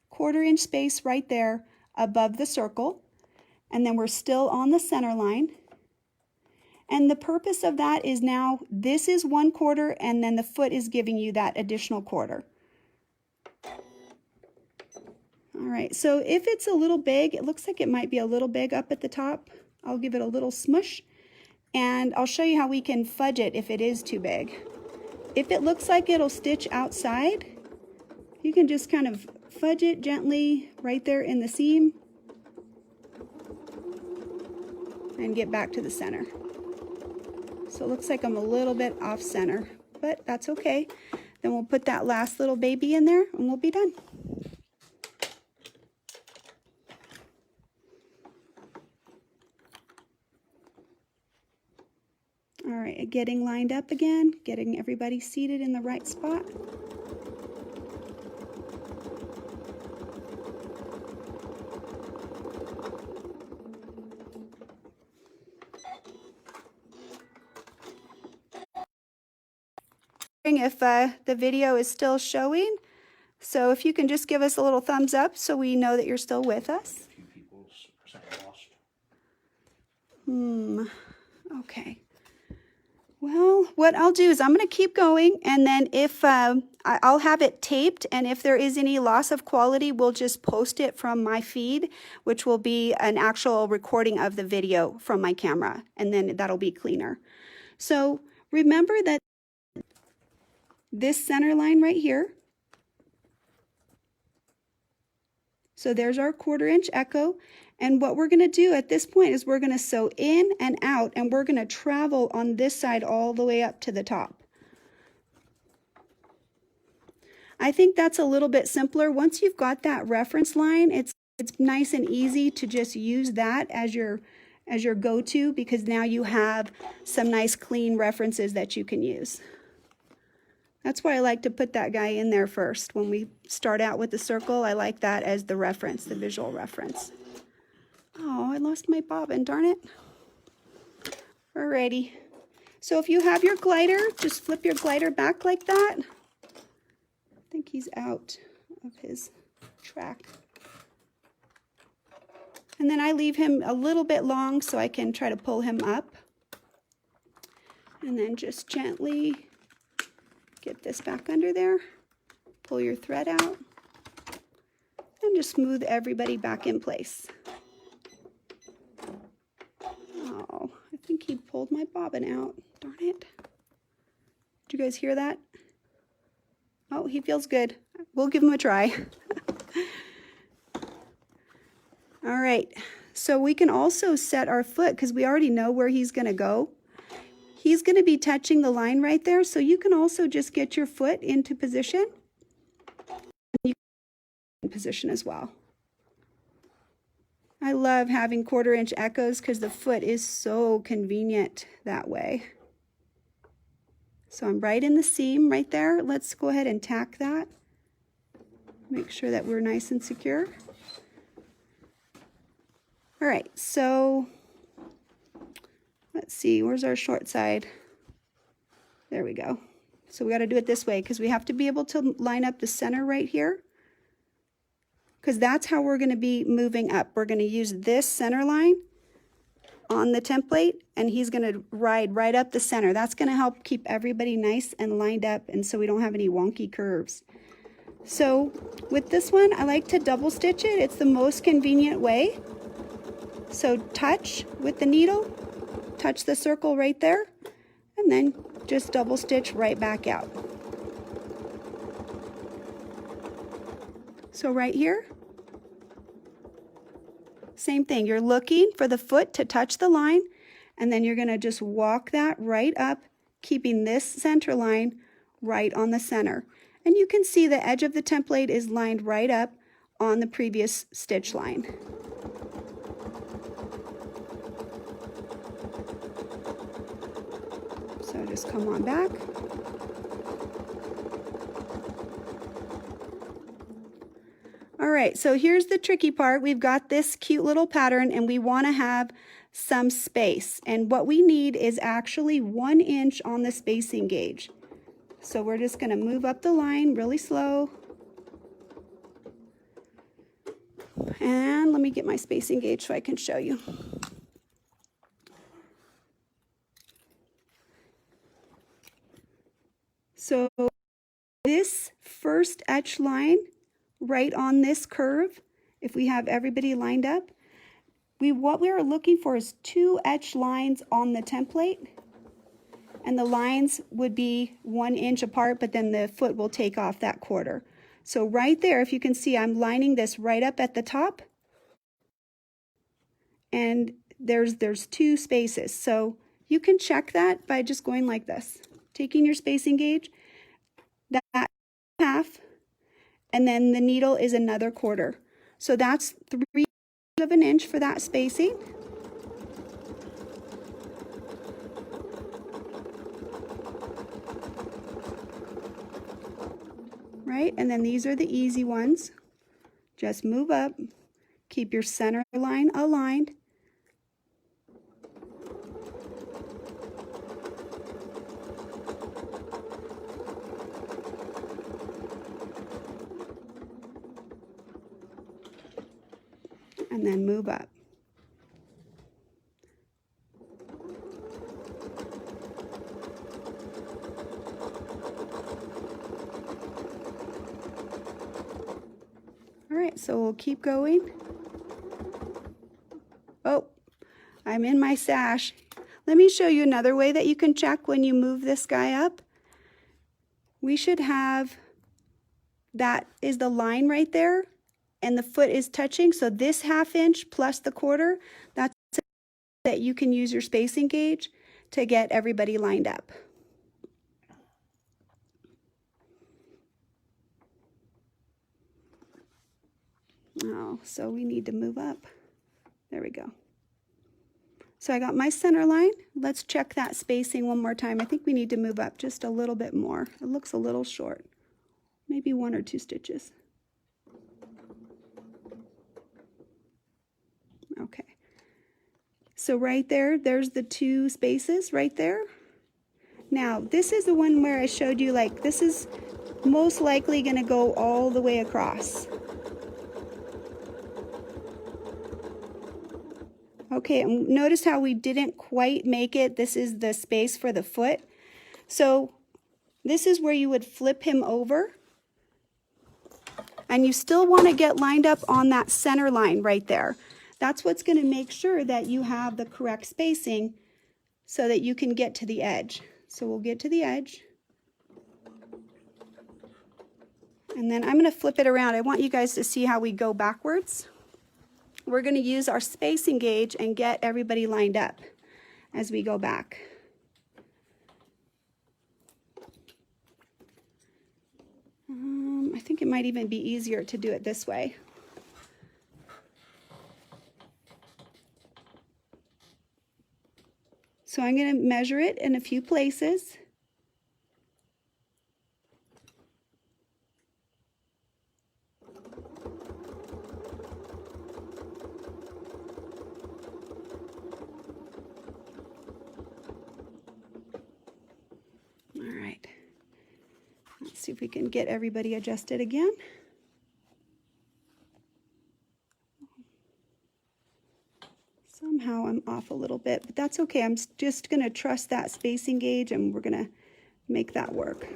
1/4 inch space right there above the circle, and then we're still on the center line. And the purpose of that is now this is 1/4, and then the foot is giving you that additional 1/4. All right, so if it's a little big, it looks like it might be a little big up at the top. I'll give it a little smush, and I'll show you how we can fudge it if it is too big. If it looks like it'll stitch outside, you can just kind of fudge it gently right there in the seam and get back to the center. So it looks like I'm a little bit off center, but that's okay. Then we'll put that last little baby in there and we'll be done. All right, getting lined up again, getting everybody seated in the right spot. If the video is still showing, so if you can just give us a little thumbs up so we know that you're still with us. A few people are lost. Okay. Well, what I'll do is I'm going to keep going, and then if I I'll have it taped, and if there is any loss of quality, we'll just post it from my feed, which will be an actual recording of the video from my camera, and then that'll be cleaner. So remember that this center line right here, so there's our 1/4 inch echo, and what we're going to do at this point is we're going to sew in and out, and we're going to travel on this side all the way up to the top. I think that's a little bit simpler. Once you've got that reference line, it's nice and easy to just use that as your go-to, because now you have some nice clean references that you can use. That's why I like to put that guy in there first. When we start out with the circle, I like that as the reference, the visual reference. Oh, I lost my bobbin, darn it. Alrighty. So if you have your glider, just flip your glider back like that. I think he's out of his track. And then I leave him a little bit long so I can try to pull him up. And then just gently get this back under there. Pull your thread out. And just smooth everybody back in place. Oh, I think he pulled my bobbin out. Darn it. Did you guys hear that? Oh, he feels good. We'll give him a try. All right, so we can also set our foot because we already know where he's going to go. He's going to be touching the line right there, so you can also just get your foot into position. You can in position as well. I love having 1/4 inch echoes because the foot is so convenient that way. So I'm right in the seam right there. Let's go ahead and tack that. Make sure that we're nice and secure. All right, so let's see, where's our short side? There we go. So we got to do it this way because we have to be able to line up the center right here, because that's how we're going to be moving up. We're going to use this center line on the template, and he's going to ride right up the center. That's going to help keep everybody nice and lined up, and so we don't have any wonky curves. So with this one, I like to double stitch it. It's the most convenient way. So touch with the needle, touch the circle right there, and then just double stitch right back out. So right here, same thing. You're looking for the foot to touch the line, and then you're going to just walk that right up, keeping this center line right on the center. And you can see the edge of the template is lined right up on the previous stitch line. So just come on back. All right, so here's the tricky part. We've got this cute little pattern and we want to have some space. And what we need is actually 1 inch on the spacing gauge. So we're just going to move up the line really slow. And let me get my spacing gauge so I can show you. So this first etch line right on this curve, if we have everybody lined up, what we are looking for is 2 etch lines on the template, and the lines would be 1 inch apart, but then the foot will take off that 1/4. So right there, if you can see, I'm lining this right up at the top, and there's 2 spaces. So you can check that by just going like this, taking your spacing gauge, that half, and then the needle is another 1/4. So that's 3 of an inch for that spacing. Right, and then these are the easy ones. Just move up, keep your center line aligned. And then move up. right, so we'll keep going. Oh, I'm in my sash. Let me show you another way that you can check when you move this guy up. We should have, that is the line right there, and the foot is touching, so this 1/2 inch plus the 1/4, that's that you can use your spacing gauge to get everybody lined up. Oh, so we need to move up. There we go. So I got my center line. Let's check that spacing one more time. I think we need to move up just a little bit more. It looks a little short. Maybe 1 or 2 stitches. Okay. So right there, there's the 2 spaces right there. Now, this is the one where I showed you, like, this is most likely going to go all the way across. Okay, and notice how we didn't quite make it. This is the space for the foot. So this is where you would flip him over. And you still want to get lined up on that center line right there. That's what's going to make sure that you have the correct spacing so that you can get to the edge. So we'll get to the edge. And then I'm going to flip it around. I want you guys to see how we go backwards. We're going to use our spacing gauge and get everybody lined up as we go back. I think it might even be easier to do it this way. So I'm going to measure it in a few places. Let's see if we can get everybody adjusted again. Somehow I'm off a little bit, but that's okay. I'm just going to trust that spacing gauge and we're going to make that work.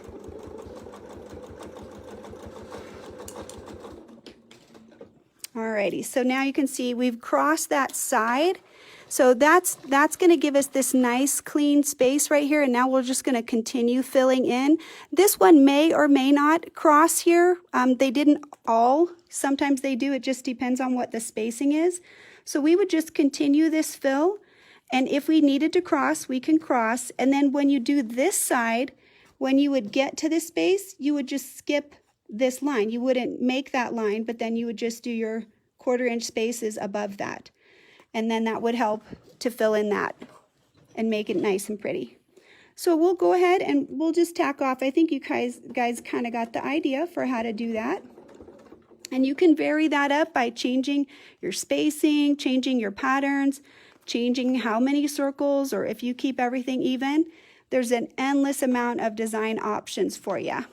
Alrighty, so now you can see we've crossed that side. So that's going to give us this nice clean space right here, and now we're just going to continue filling in. This one may or may not cross here. They didn't all. Sometimes they do. It just depends on what the spacing is. So we would just continue this fill, and if we needed to cross, we can cross. And then when you do this side, when you would get to this space, you would just skip this line. You wouldn't make that line, but then you would just do your 1/4 inch spaces above that. And then that would help to fill in that and make it nice and pretty. So we'll go ahead and we'll just tack off. I think you guys kind of got the idea for how to do that. And you can vary that up by changing your spacing, changing your patterns, changing how many circles, or if you keep everything even. There's an endless amount of design options for you.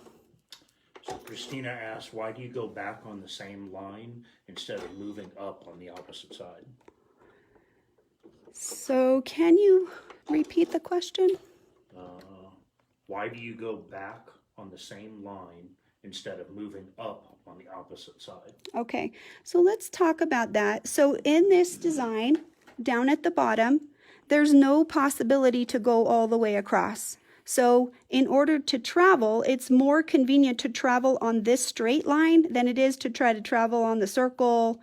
So Christina asked, why do you go back on the same line instead of moving up on the opposite side? So can you repeat the question? Why do you go back on the same line instead of moving up on the opposite side? Okay, so let's talk about that. So in this design, down at the bottom, there's no possibility to go all the way across. So in order to travel, it's more convenient to travel on this straight line than it is to try to travel on the circle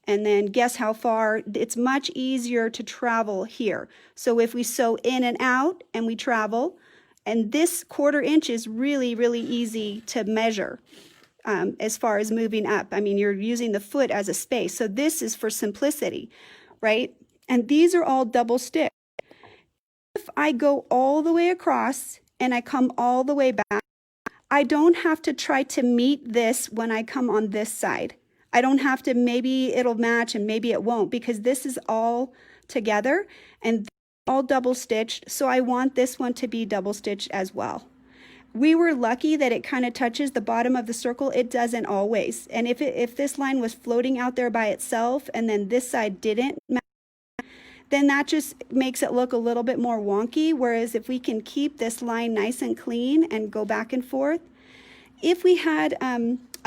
and then guess how far. It's much easier to travel here. So if we sew in and out and we travel, and this 1/4 inch is really, really easy to measure as far as moving up. I mean, you're using the foot as a space. So this is for simplicity, right? And these are all double stitch. If I go all the way across and I come all the way back, I don't have to try to meet this when I come on this side. I don't have to, maybe it'll match and maybe it won't, because this is all together and all double stitched. So I want this one to be double stitched as well. We were lucky that it kind of touches the bottom of the circle. It doesn't always. And if this line was floating out there by itself and then this side didn't match, then that just makes it look a little bit more wonky. Whereas if we can keep this line nice and clean and go back and forth, if we had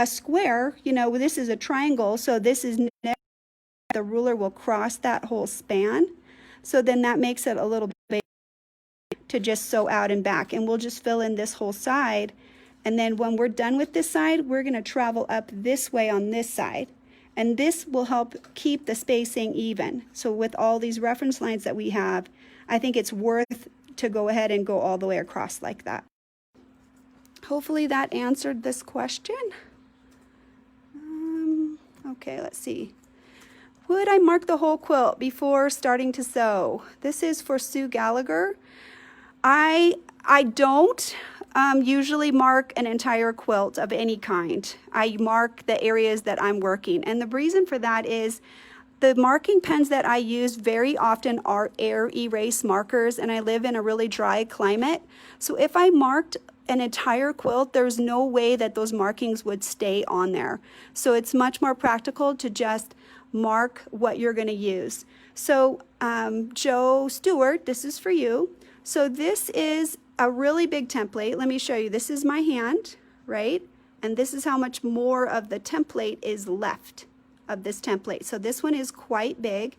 a square, you know, this is a triangle, so this is the ruler will cross that whole span. So then that makes it a little bit to just sew out and back. And we'll just fill in this whole side. And then when we're done with this side, we're going to travel up this way on this side. And this will help keep the spacing even. So with all these reference lines that we have, I think it's worth to go ahead and go all the way across like that. Hopefully that answered this question. Okay, let's see. Would I mark the whole quilt before starting to sew? This is for Sue Gallagher. I don't usually mark an entire quilt of any kind. I mark the areas that I'm working. And the reason for that is the marking pens that I use very often are air erase markers, and I live in a really dry climate. So if I marked an entire quilt, there's no way that those markings would stay on there. So it's much more practical to just mark what you're going to use. So Joe Stewart, this is for you. So this is a really big template. Let me show you. This is my hand, right? And this is how much more of the template is left of this template. So this one is quite big.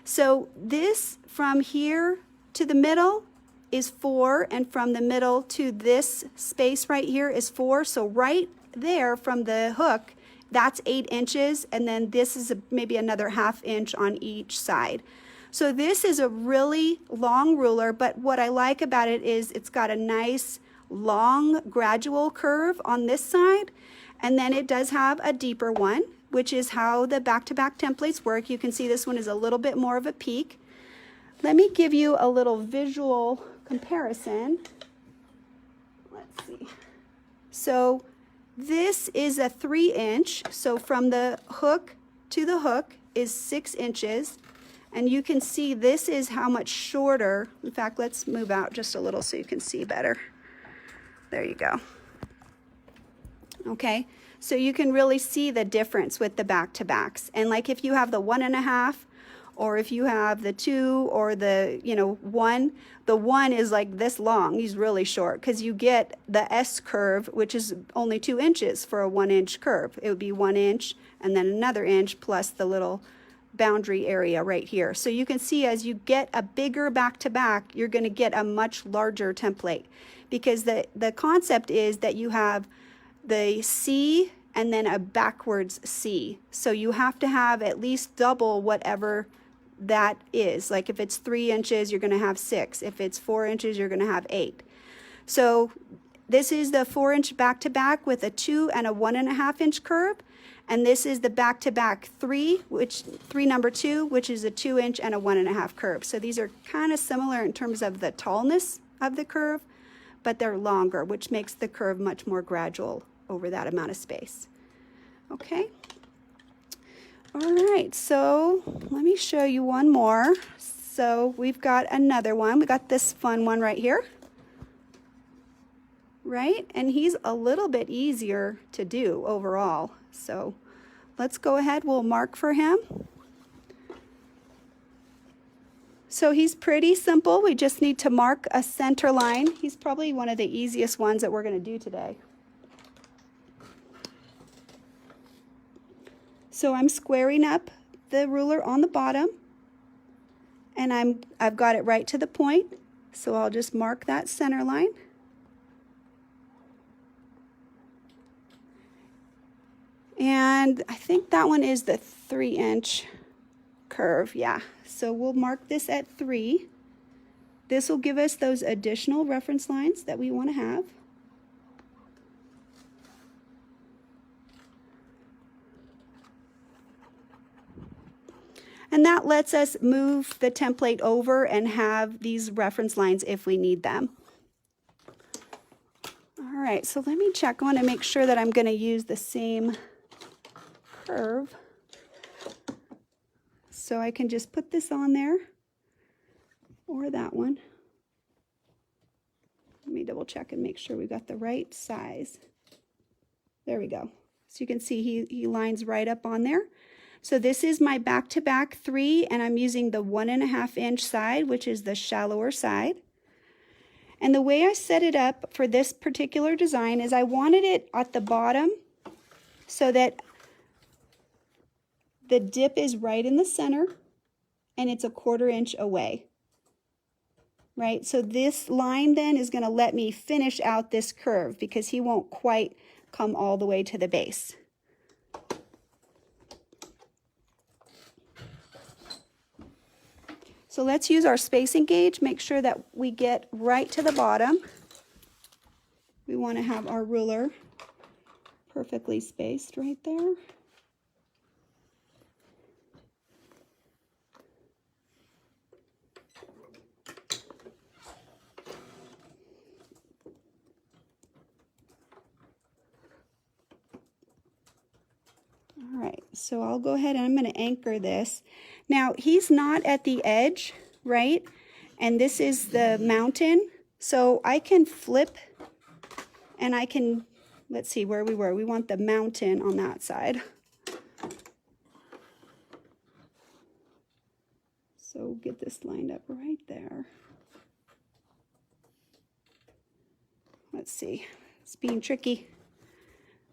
So this from here to the middle is 4, and from the middle to this space right here is 4. So right there from the hook, that's 8 inches, and then this is maybe another ½ inch on each side. So this is a really long ruler, but what I like about it is it's got a nice long gradual curve on this side, and then it does have a deeper one, which is how the back-to-back templates work. You can see this one is a little bit more of a peak. Let me give you a little visual comparison. Let's see. So this is a 3 inch. So from the hook to the hook is 6 inches. And you can see this is how much shorter. In fact, let's move out just a little so you can see better. There you go. Okay, so you can really see the difference with the back-to-backs. And like if you have the 1.5, or if you have the 2 or the 1, the 1 is like this long. He's really short because you get the S curve, which is only 2 inches for a 1 inch curve. It would be 1 inch and then another inch plus the little boundary area right here. So you can see as you get a bigger back-to-back, you're going to get a much larger template, because the concept is that you have the C and then a backwards C. So you have to have at least double whatever that is. Like if it's 3 inches, you're going to have 6. If it's 4 inches, you're going to have 8. So this is the 4 inch back-to-back with a 2 and a 1.5 inch curve. And this is the back-to-back 3, number 2, which is a 2 inch and a 1.5 curve. So these are kind of similar in terms of the tallness of the curve, but they're longer, which makes the curve much more gradual over that amount of space. Okay. All right, so let me show you one more. So we've got another one. We got this fun one right here. Right? And he's a little bit easier to do overall. So let's go ahead. We'll mark for him. So he's pretty simple. We just need to mark a center line. He's probably one of the easiest ones that we're going to do today. So I'm squaring up the ruler on the bottom, and I've got it right to the point. So I'll just mark that center line. And I think that one is the 3 inch curve. Yeah. So we'll mark this at 3. This will give us those additional reference lines that we want to have. And that lets us move the template over and have these reference lines if we need them. All right, so let me check. I want to make sure that I'm going to use the same curve. So I can just put this on there, or that one. Let me double check and make sure we got the right size. There we go. So you can see he lines right up on there. So this is my back-to-back 3, and I'm using the 1.5 inch side, which is the shallower side. And the way I set it up for this particular design is I wanted it at the bottom so that the dip is right in the center and it's a 1/4 inch away. Right, so this line then is going to let me finish out this curve because he won't quite come all the way to the base. So let's use our spacing gauge, make sure that we get right to the bottom. We want to have our ruler perfectly spaced right there. All right, so I'll go ahead and I'm going to anchor this. Now, he's not at the edge, right? And this is the mountain. So I can flip and I can, let's see where we were. We want the mountain on that side. So get this lined up right there. Let's see, it's being tricky.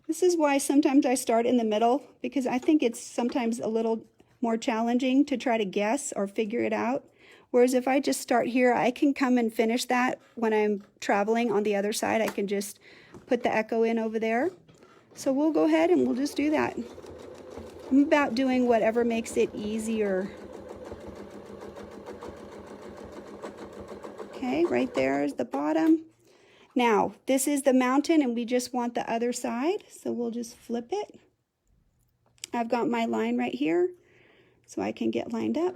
This is why sometimes I start in the middle, because I think it's sometimes a little more challenging to try to guess or figure it out. Whereas if I just start here, I can come and finish that when I'm traveling on the other side. I can just put the echo in over there. So we'll go ahead and we'll just do that. I'm about doing whatever makes it easier. Okay, right there is the bottom. Now, this is the mountain and we just want the other side, so we'll just flip it. I've got my line right here, so I can get lined up.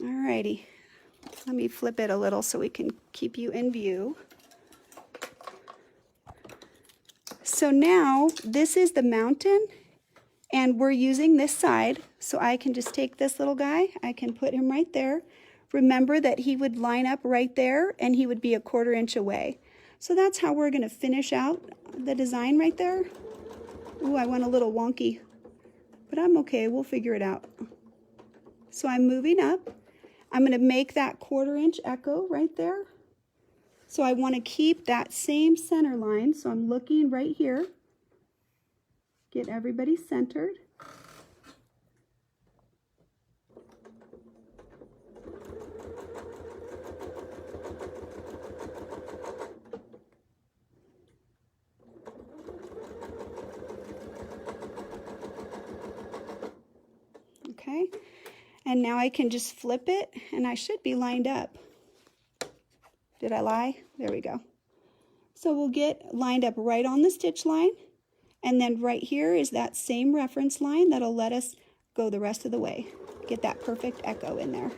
Alrighty, let me flip it a little so we can keep you in view. So now this is the mountain and we're using this side, so I can just take this little guy, I can put him right there. Remember that he would line up right there and he would be a 1/4 inch away. So that's how we're going to finish out the design right there. Ooh, I went a little wonky, but I'm okay, we'll figure it out. So I'm moving up. I'm going to make that 1/4 inch echo right there. So I want to keep that same center line, so I'm looking right here. Get everybody centered. Okay, and now I can just flip it and I should be lined up. Did I lie? There we go. So we'll get lined up right on the stitch line, and then right here is that same reference line that'll let us go the rest of the way. Get that perfect echo in there.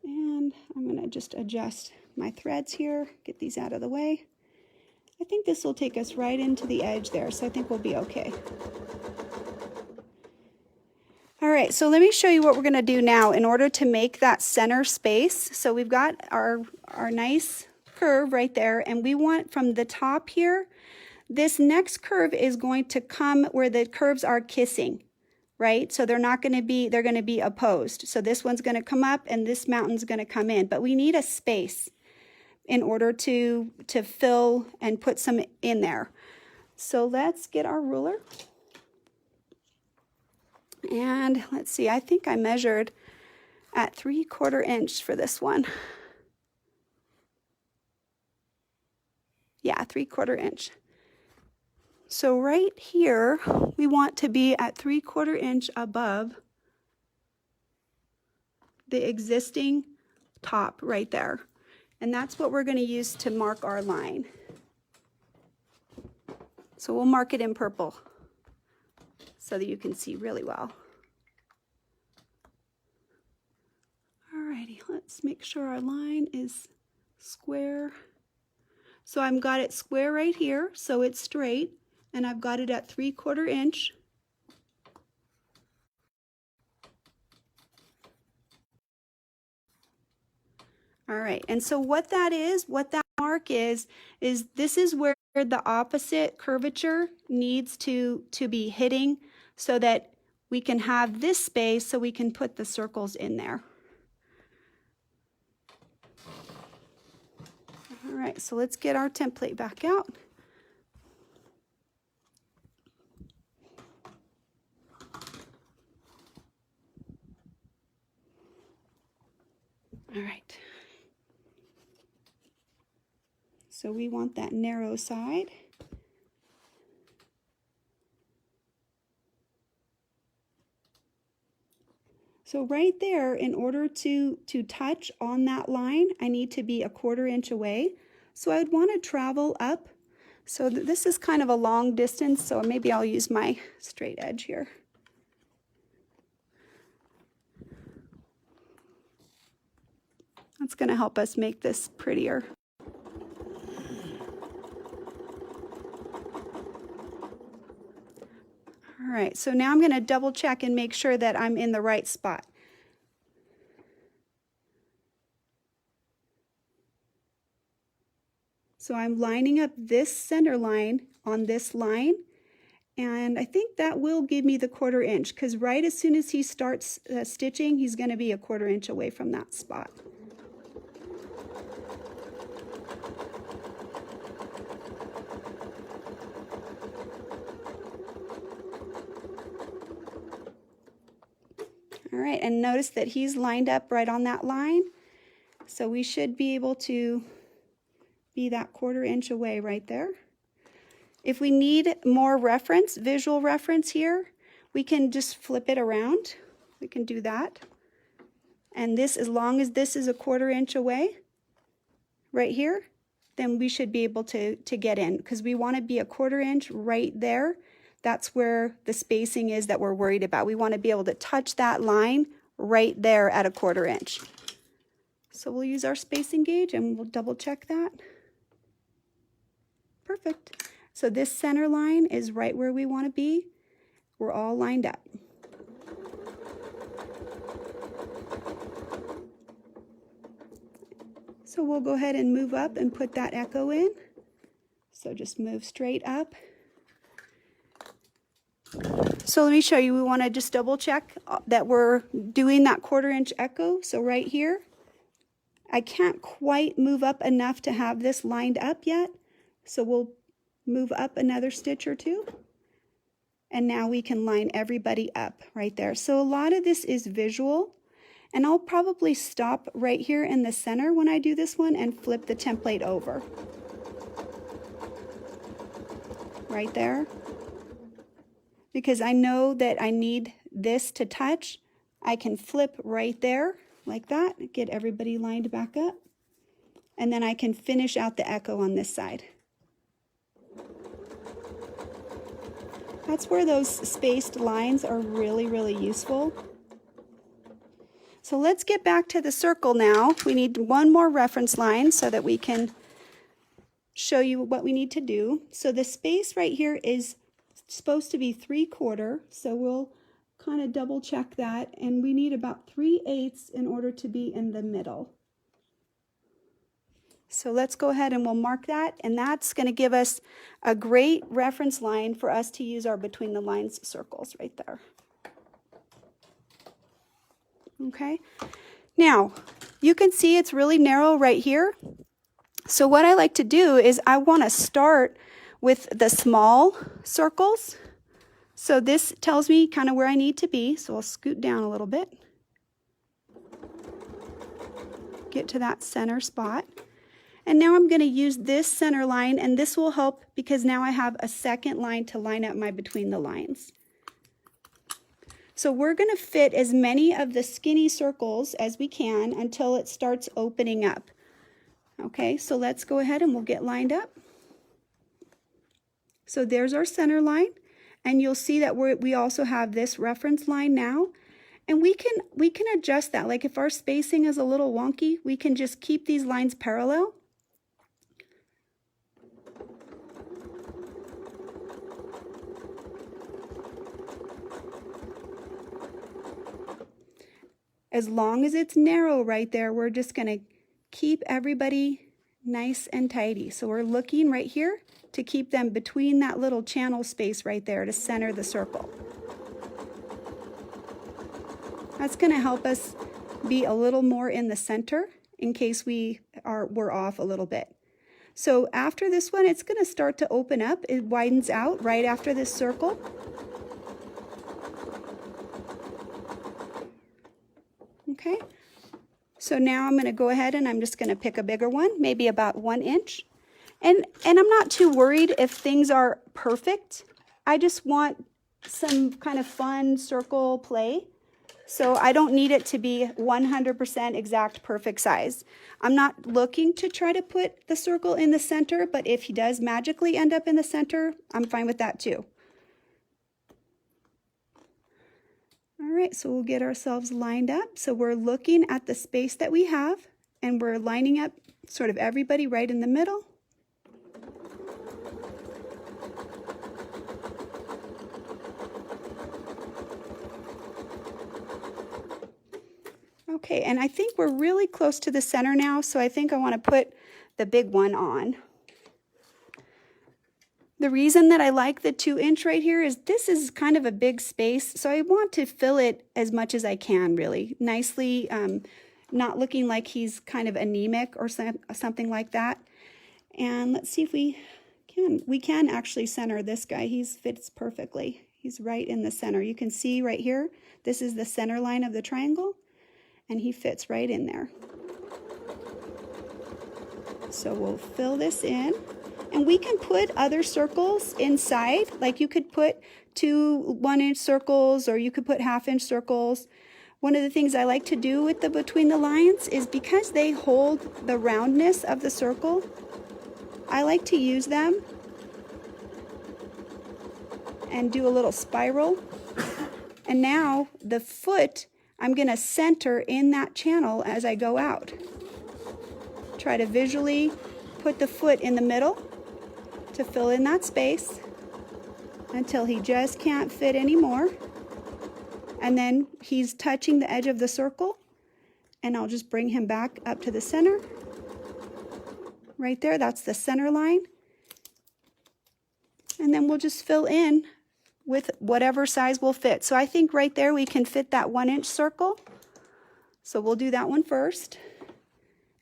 And I'm going to just adjust my threads here, get these out of the way. I think this will take us right into the edge there, so I think we'll be okay. All right, so let me show you what we're going to do now in order to make that center space. So we've got our nice curve right there, and we want from the top here, this next curve is going to come where the curves are kissing, right? So they're not going to be, they're going to be opposed. So this one's going to come up and this mountain's going to come in, but we need a space in order to fill and put some in there. So let's get our ruler. And let's see, I think I measured at 3/4 inch for this one. Yeah, 3/4 inch. So right here, we want to be at 3/4 inch above the existing top right there. And that's what we're going to use to mark our line. So we'll mark it in purple so that you can see really well. Alrighty, let's make sure our line is square. So I've got it square right here, so it's straight, and I've got it at 3/4 inch. All right, and so what that mark is this is where the opposite curvature needs to be hitting so that we can have this space so we can put the circles in there. All right, so let's get our template back out. All right. So we want that narrow side. So right there, in order to touch on that line, I need to be 1/4 inch away. So I would want to travel up. So this is kind of a long distance, so maybe I'll use my straight edge here. That's going to help us make this prettier. All right, so now I'm going to double check and make sure that I'm in the right spot. So I'm lining up this center line on this line, and I think that will give me the 1/4 inch, because right as soon as he starts stitching, he's going to be 1/4 inch away from that spot. All right, and notice that he's lined up right on that line. So we should be able to be that 1/4 inch away right there. If we need more reference, visual reference here, we can just flip it around. We can do that. And this, as long as this is 1/4 inch away, right here, then we should be able to get in, because we want to be 1/4 inch right there. That's where the spacing is that we're worried about. We want to be able to touch that line right there at 1/4 inch. So we'll use our spacing gauge and we'll double check that. Perfect. So this center line is right where we want to be. We're all lined up. So we'll go ahead and move up and put that echo in. So just move straight up. So let me show you, we want to just double check that we're doing that 1/4 inch echo. So right here, I can't quite move up enough to have this lined up yet. So we'll move up another stitch or two. And now we can line everybody up right there. So a lot of this is visual. And I'll probably stop right here in the center when I do this one and flip the template over. Right there. Because I know that I need this to touch. I can flip right there like that, get everybody lined back up. And then I can finish out the echo on this side. That's where those spaced lines are really, really useful. So let's get back to the circle now. We need one more reference line so that we can show you what we need to do. So the space right here is supposed to be 3/4, so we'll kind of double check that, and we need about 3/8 in order to be in the middle. So let's go ahead and we'll mark that, and that's going to give us a great reference line for us to use our between the lines circles right there. Okay, now you can see it's really narrow right here. So what I like to do is I want to start with the small circles. So this tells me kind of where I need to be. So I'll scoot down a little bit. Get to that center spot. And now I'm going to use this center line, and this will help because now I have a second line to line up my between the lines. So we're going to fit as many of the skinny circles as we can until it starts opening up. Okay, so let's go ahead and we'll get lined up. So there's our center line, and you'll see that we also have this reference line now, and we can adjust that. Like if our spacing is a little wonky, we can just keep these lines parallel. As long as it's narrow right there, we're just going to keep everybody nice and tidy. So we're looking right here to keep them between that little channel space right there to center the circle. That's going to help us be a little more in the center in case we're off a little bit. So after this one, it's going to start to open up. It widens out right after this circle. Okay, so now I'm going to go ahead and I'm just going to pick a bigger one, maybe about 1 inch. And I'm not too worried if things are perfect. I just want some kind of fun circle play. So I don't need it to be 100% exact perfect size. I'm not looking to try to put the circle in the center, but if he does magically end up in the center, I'm fine with that too. All right, so we'll get ourselves lined up. So we're looking at the space that we have, and we're lining up sort of everybody right in the middle. Okay, and I think we're really close to the center now, so I think I want to put the big one on. The reason that I like the 2 inch right here is this is kind of a big space, so I want to fill it as much as I can, really nicely, not looking like he's kind of anemic or something like that. And let's see if we can actually center this guy. He fits perfectly. He's right in the center. You can see right here, this is the center line of the triangle, and he fits right in there. So we'll fill this in. And we can put other circles inside, like you could put 2 1-inch circles, or you could put 1/2-inch circles. One of the things I like to do with the between the lines is because they hold the roundness of the circle, I like to use them and do a little spiral. And now the foot, I'm going to center in that channel as I go out. Try to visually put the foot in the middle to fill in that space until he just can't fit anymore. And then he's touching the edge of the circle, and I'll just bring him back up to the center. Right there, that's the center line. And then we'll just fill in with whatever size will fit. So I think right there we can fit that 1-inch circle. So we'll do that one first.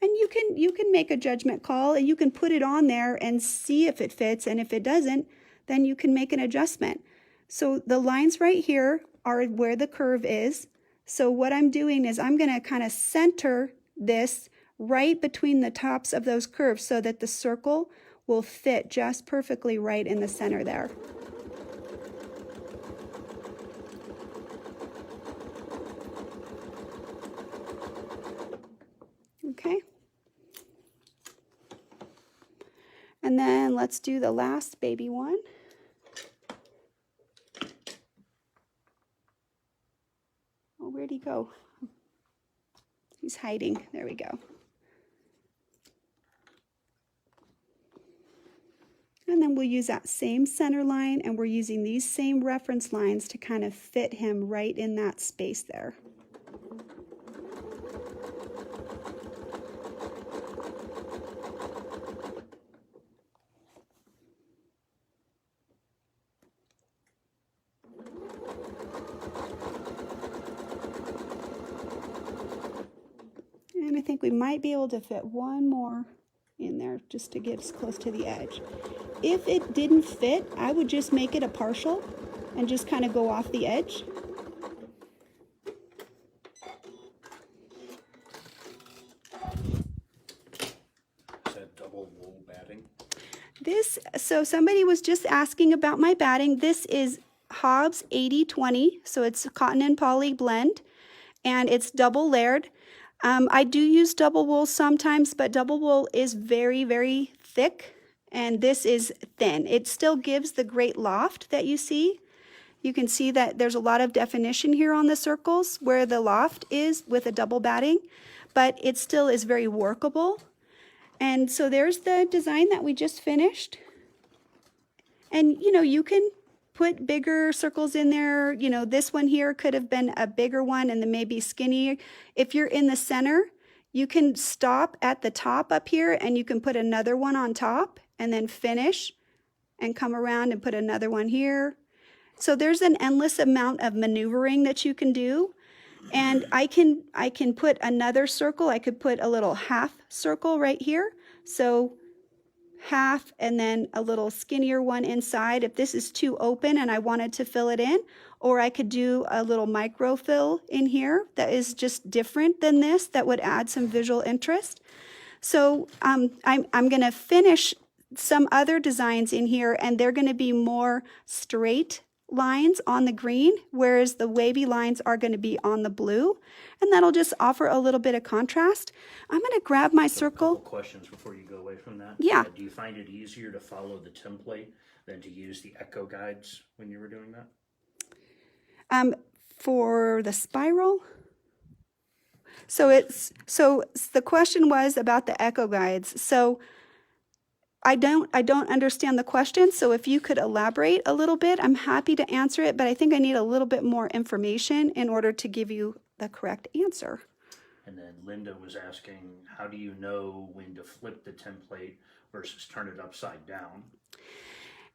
And you can make a judgment call, and you can put it on there and see if it fits, and if it doesn't, then you can make an adjustment. So the lines right here are where the curve is. So what I'm doing is I'm going to kind of center this right between the tops of those curves so that the circle will fit just perfectly right in the center there. Okay. And then let's do the last baby one. Oh, where'd he go? He's hiding. There we go. And then we'll use that same center line, and we're using these same reference lines to kind of fit him right in that space there. And I think we might be able to fit one more in there just to get us close to the edge. If it didn't fit, I would just make it a partial and just kind of go off the edge. Is that double wool batting? So somebody was just asking about my batting. This is Hobbs 80/20, so it's cotton and poly blend, and it's double layered. I do use double wool sometimes, but double wool is very, very thick, and this is thin. It still gives the great loft that you see. You can see that there's a lot of definition here on the circles where the loft is with a double batting, but it still is very workable. And so there's the design that we just finished. And you can put bigger circles in there. This one here could have been a bigger one and then maybe skinny. If you're in the center, you can stop at the top up here and you can put another one on top and then finish and come around and put another one here. So there's an endless amount of maneuvering that you can do. And I can put another circle. I could put a little half circle right here. So half and then a little skinnier one inside if this is too open and I wanted to fill it in. Or I could do a little micro fill in here that is just different than this, that would add some visual interest. So I'm going to finish some other designs in here, and they're going to be more straight lines on the green, whereas the wavy lines are going to be on the blue, and that'll just offer a little bit of contrast. I'm going to grab my circle. A couple questions before you go away from that. Yeah. Do you find it easier to follow the template than to use the echo guides when you were doing that? For the spiral. So the question was about the echo guides. So I don't understand the question. So if you could elaborate a little bit, I'm happy to answer it, but I think I need a little bit more information in order to give you the correct answer. And then Linda was asking, how do you know when to flip the template versus turn it upside down?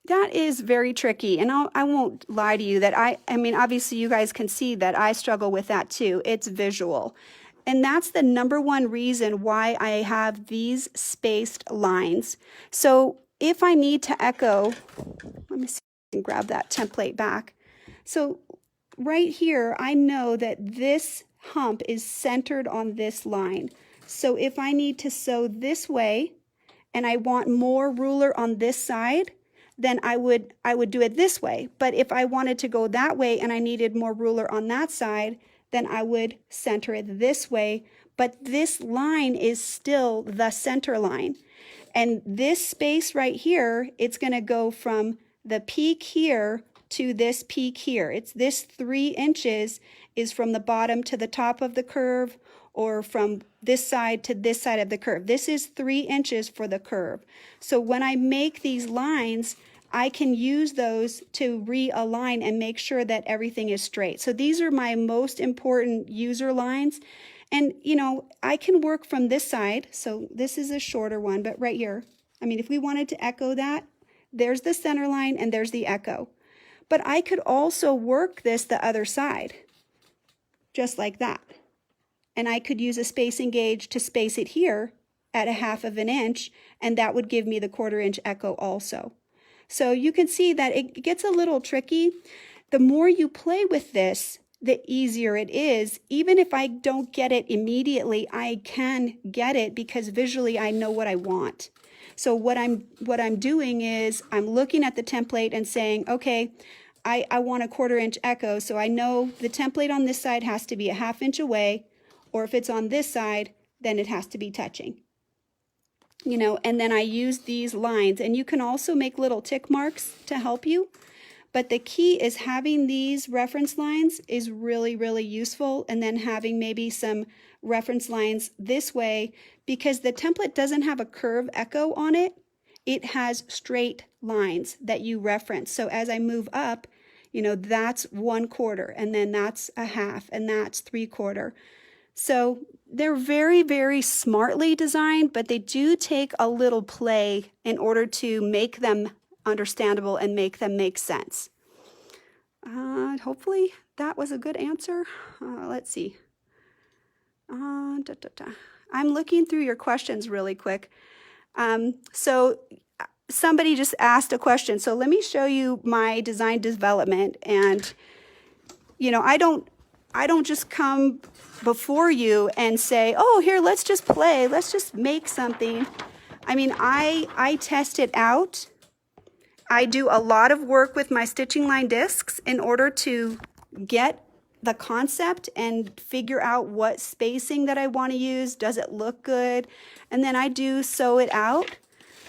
That is very tricky, and I won't lie to you that I mean, obviously you guys can see that I struggle with that too. It's visual. And that's the number one reason why I have these spaced lines. So if I need to echo, let me see if I can grab that template back. So right here, I know that this hump is centered on this line. So if I need to sew this way and I want more ruler on this side, then I would do it this way. But if I wanted to go that way and I needed more ruler on that side, then I would center it this way. But this line is still the center line. And this space right here, it's going to go from the peak here to this peak here. It's this 3 inches is from the bottom to the top of the curve, or from this side to this side of the curve. This is 3 inches for the curve. So when I make these lines, I can use those to realign and make sure that everything is straight. So these are my most important user lines. And, you know, I can work from this side. So this is a shorter one, but right here, I mean, if we wanted to echo that, there's the center line and there's the echo. But I could also work this the other side, just like that. And I could use a spacing gauge to space it here at 1/2 inch, and that would give me the 1/4 inch echo also. So you can see that it gets a little tricky. The more you play with this, the easier it is. Even if I don't get it immediately, I can get it because visually I know what I want. So what I'm doing is I'm looking at the template and saying, okay, I want a 1/4 inch echo, so I know the template on this side has to be 1/2 inch away, or if it's on this side, then it has to be touching. You know, and then I use these lines, and you can also make little tick marks to help you. But the key is having these reference lines is really, really useful, and then having maybe some reference lines this way, because the template doesn't have a curve echo on it. It has straight lines that you reference. So as I move up, you know, that's 1/4, and then that's 1/2, and that's 3/4. So they're very, very smartly designed, but they do take a little play in order to make them understandable and make them make sense. Hopefully that was a good answer. Let's see. I'm looking through your questions really quick. So somebody just asked a question. So let me show you my design development. And, you know, I don't just come before you and say, oh, here, let's just play. Let's just make something. I mean, I test it out. I do a lot of work with my stitching line discs in order to get the concept and figure out what spacing that I want to use. Does it look good? And then I do sew it out.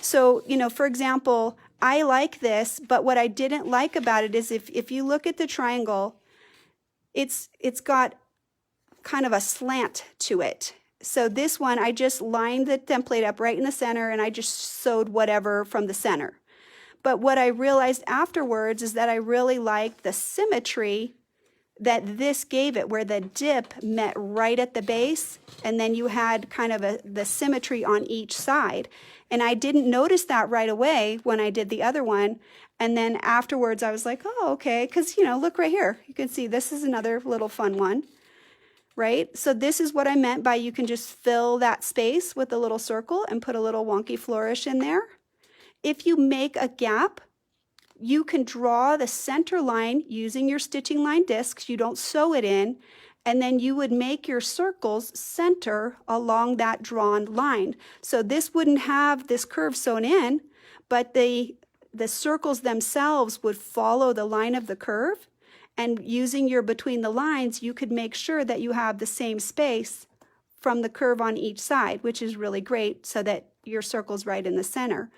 So, you know, for example, I like this, but what I didn't like about it is if you look at the triangle, it's got kind of a slant to it. So this one, I just lined the template up right in the center, and I just sewed whatever from the center. But what I realized afterwards is that I really liked the symmetry that this gave it, where the dip met right at the base, and then you had kind of the symmetry on each side. And I didn't notice that right away when I did the other one. And then afterwards I was like, oh, okay, because, you know, look right here. You can see this is another little fun one, right? So this is what I meant by you can just fill that space with a little circle and put a little wonky flourish in there. If you make a gap, you can draw the center line using your stitching line discs. You don't sew it in, and then you would make your circles center along that drawn line. So this wouldn't have this curve sewn in, but the circles themselves would follow the line of the curve, and using your between the lines, you could make sure that you have the same space from the curve on each side, which is really great so that your circle's right in the center.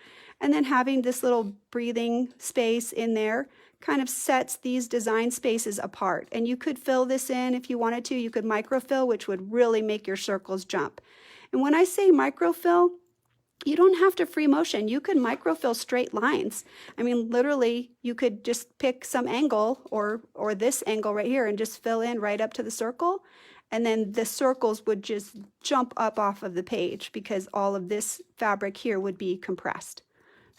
And then having this little breathing space in there kind of sets these design spaces apart. And you could fill this in if you wanted to. You could microfill, which would really make your circles jump. And when I say microfill, you don't have to free motion. You could microfill straight lines. I mean, literally, you could just pick some angle or this angle right here and just fill in right up to the circle. And then the circles would just jump up off of the page because all of this fabric here would be compressed.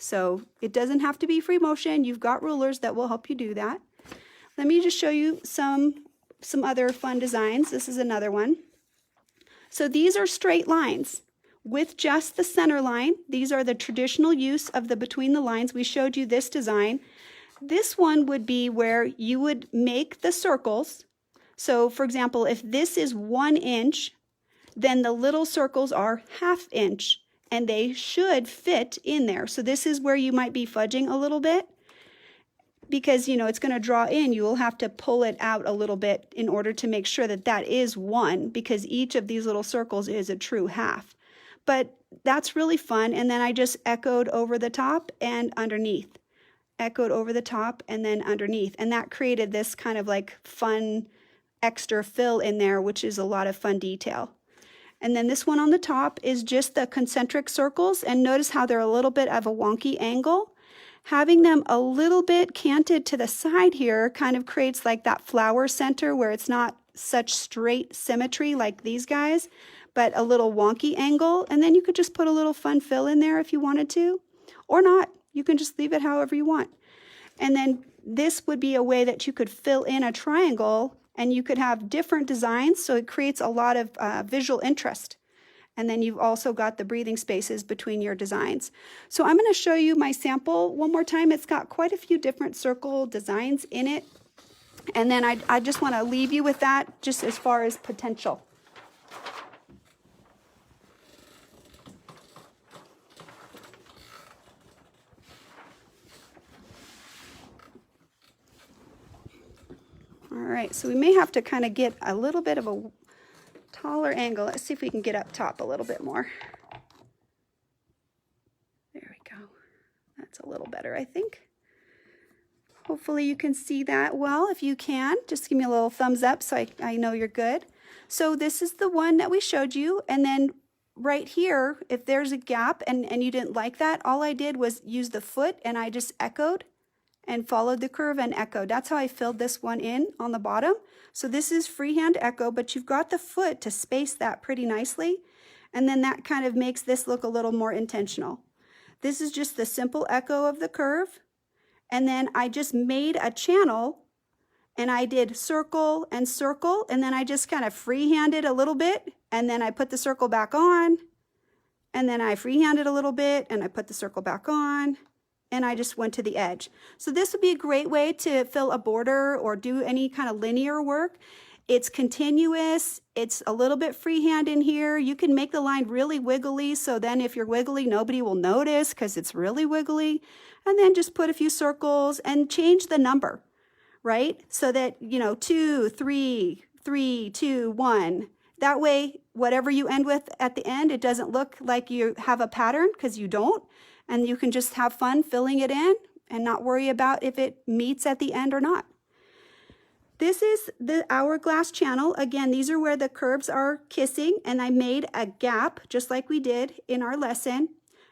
So it doesn't have to be free motion. You've got rulers that will help you do that. Let me just show you some other fun designs. This is another one. So these are straight lines with just the center line. These are the traditional use of the between the lines. We showed you this design. This one would be where you would make the circles. So for example, if this is 1 inch, then the little circles are 1/2 inch. And they should fit in there. So this is where you might be fudging a little bit because, you know, it's going to draw in. You will have to pull it out a little bit in order to make sure that that is 1, because each of these little circles is a true 1/2. But that's really fun. And then I just echoed over the top and underneath. Echoed over the top and then underneath. And that created this kind of like fun extra fill in there, which is a lot of fun detail. And then this one on the top is just the concentric circles, and notice how they're a little bit of a wonky angle. Having them a little bit canted to the side here kind of creates like that flower center where it's not such straight symmetry like these guys, but a little wonky angle. And then you could just put a little fun fill in there if you wanted to, or not. You can just leave it however you want. And then this would be a way that you could fill in a triangle, and you could have different designs, so it creates a lot of visual interest. And then you've also got the breathing spaces between your designs. So I'm going to show you my sample one more time. It's got quite a few different circle designs in it. And then I just want to leave you with that just as far as potential. All right, so we may have to kind of get a little bit of a taller angle. Let's see if we can get up top a little bit more. There we go. That's a little better, I think. Hopefully you can see that well. If you can, just give me a little thumbs up so I know you're good. So this is the one that we showed you, and then right here, if there's a gap and you didn't like that, all I did was use the foot and I just echoed and followed the curve and echoed. That's how I filled this one in on the bottom. So this is freehand echo, but you've got the foot to space that pretty nicely. And then that kind of makes this look a little more intentional. This is just the simple echo of the curve. And then I just made a channel and I did circle and circle. And then I just kind of freehanded a little bit. And then I put the circle back on. And then I freehanded a little bit and I put the circle back on. And I just went to the edge. So this would be a great way to fill a border or do any kind of linear work. It's continuous, it's a little bit freehand in here. You can make the line really wiggly, so then if you're wiggly, nobody will notice because it's really wiggly. And then just put a few circles and change the number, right? So that, 2, 3, 3, 2, 1. That way, whatever you end with at the end, it doesn't look like you have a pattern because you don't. And you can just have fun filling it in and not worry about if it meets at the end or not. This is the Hourglass Channel. Again, these are where the curves are kissing, and I made a gap just like we did in our lesson.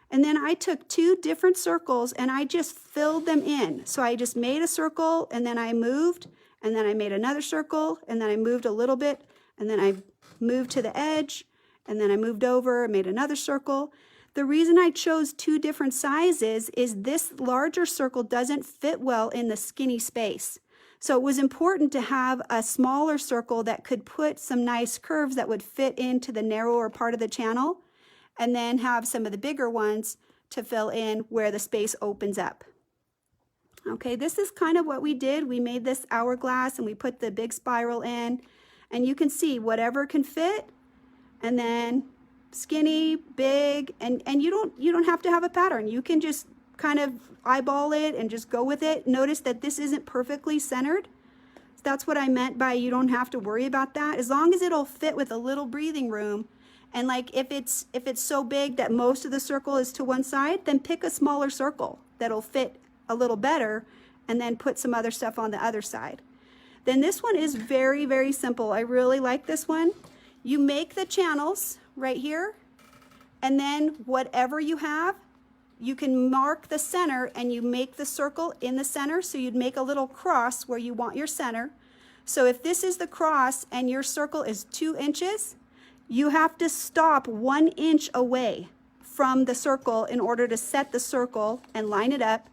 And then I took 2 different circles and I just filled them in. So I just made a circle and then I moved and then I made another circle, and then I moved a little bit, and then I moved to the edge, and then I moved over and made another circle. The reason I chose two different sizes is this larger circle doesn't fit well in the skinny space. So it was important to have a smaller circle that could put some nice curves that would fit into the narrower part of the channel, and then have some of the bigger ones to fill in where the space opens up. Okay, this is kind of what we did. We made this hourglass and we put the big spiral in, and you can see whatever can fit, and then skinny, big, and you don't have to have a pattern. You can just kind of eyeball it and just go with it. Notice that this isn't perfectly centered. That's what I meant by you don't have to worry about that. As long as it'll fit with a little breathing room. And like if it's so big that most of the circle is to one side, then pick a smaller circle that'll fit a little better, and then put some other stuff on the other side. Then this one is very, very simple. I really like this one. You make the channels right here, and then whatever you have, you can mark the center and you make the circle in the center. So you'd make a little cross where you want your center. So if this is the cross and your circle is 2 inches, you have to stop 1 inch away from the circle in order to set the circle and line it up.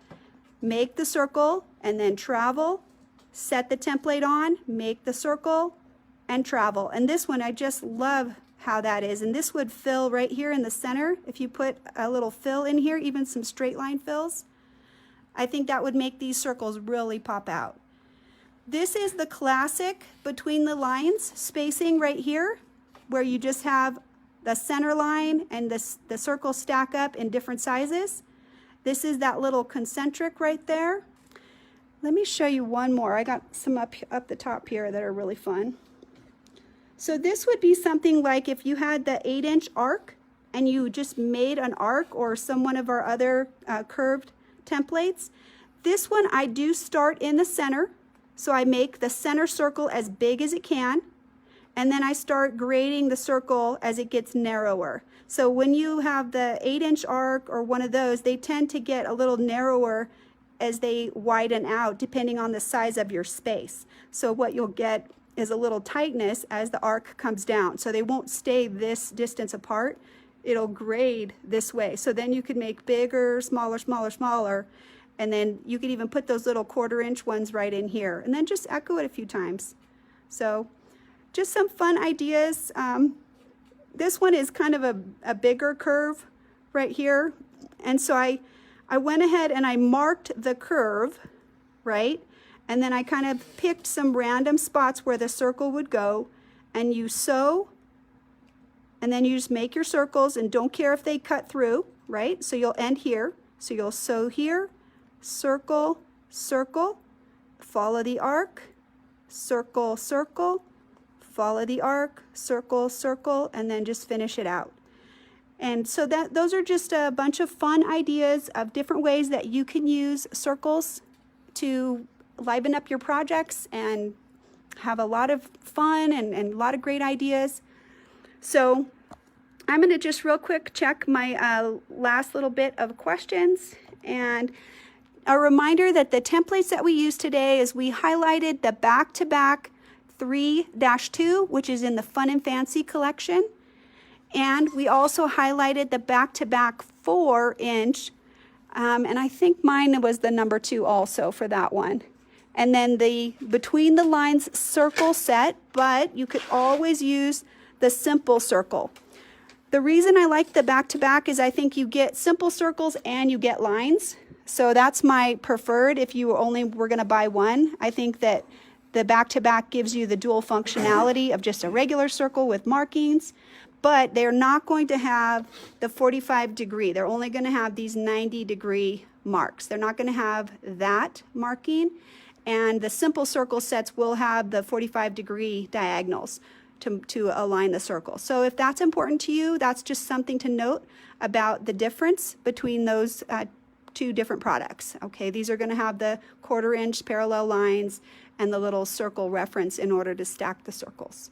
Make the circle and then travel, set the template on, make the circle and travel. And this one, I just love how that is. And this would fill right here in the center. If you put a little fill in here, even some straight line fills, I think that would make these circles really pop out. This is the classic between the lines spacing right here, where you just have the center line and the circles stack up in different sizes. This is that little concentric right there. Let me show you one more. I got some up the top here that are really fun. So this would be something like if you had the 8-inch arc and you just made an arc, or some one of our other curved templates. This one I do start in the center. So I make the center circle as big as it can, and then I start grading the circle as it gets narrower. So when you have the 8-inch arc or one of those, they tend to get a little narrower as they widen out depending on the size of your space. So what you'll get is a little tightness as the arc comes down. So they won't stay this distance apart. It'll grade this way. So then you could make bigger, smaller, smaller, smaller, and then you could even put those little 1/4-inch ones right in here, and then just echo it a few times. So just some fun ideas. This one is kind of a bigger curve right here. And so I went ahead and I marked the curve, right? And then I kind of picked some random spots where the circle would go, and you sew, and then you just make your circles and don't care if they cut through, right? So you'll end here. So you'll sew here, circle, circle, follow the arc, circle, circle, follow the arc, circle, circle, and then just finish it out. And so those are just a bunch of fun ideas of different ways that you can use circles to liven up your projects and have a lot of fun and a lot of great ideas. So I'm going to just real quick check my last little bit of questions. And a reminder that the templates that we use today is we highlighted the back-to-back 3-2, which is in the Fun and Fancy collection. And we also highlighted the back-to-back 4-inch. And I think mine was the number 2 also for that one. And then the between the lines circle set, but you could always use the simple circle. The reason I like the back-to-back is I think you get simple circles and you get lines. So that's my preferred if you only were going to buy one. I think that the back-to-back gives you the dual functionality of just a regular circle with markings, but they're not going to have the 45-degree. They're only going to have these 90-degree marks. They're not going to have that marking. And the simple circle sets will have the 45-degree diagonals to align the circle. So if that's important to you, that's just something to note about the difference between those two different products. Okay, these are going to have the 1/4-inch parallel lines and the little circle reference in order to stack the circles.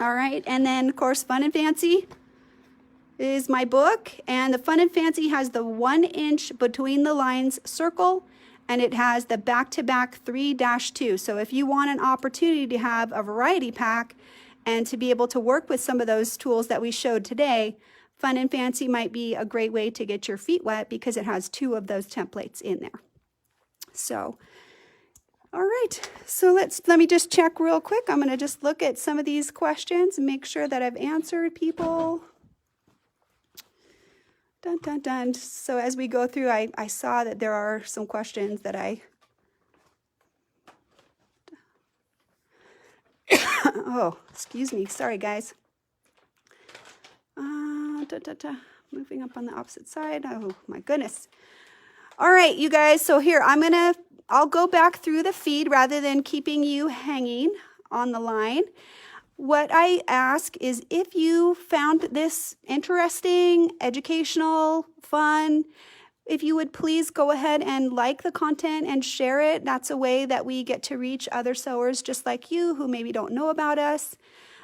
All right, and then of course Fun and Fancy is my book, and the Fun and Fancy has the 1-inch between the lines circle, and it has the back-to-back 3-2. So if you want an opportunity to have a variety pack and to be able to work with some of those tools that we showed today, Fun and Fancy might be a great way to get your feet wet because it has 2 of those templates in there. So, all right, so let me just check real quick. I'm going to just look at some of these questions and make sure that I've answered people. Dun, dun, dun. So as we go through, I saw that there are some questions that oh, excuse me. Sorry, guys. Moving up on the opposite side. Oh, my goodness. All right, you guys. So here, I'll go back through the feed rather than keeping you hanging on the line. What I ask is if you found this interesting, educational, fun, if you would please go ahead and like the content and share it. That's a way that we get to reach other sewers just like you who maybe don't know about us.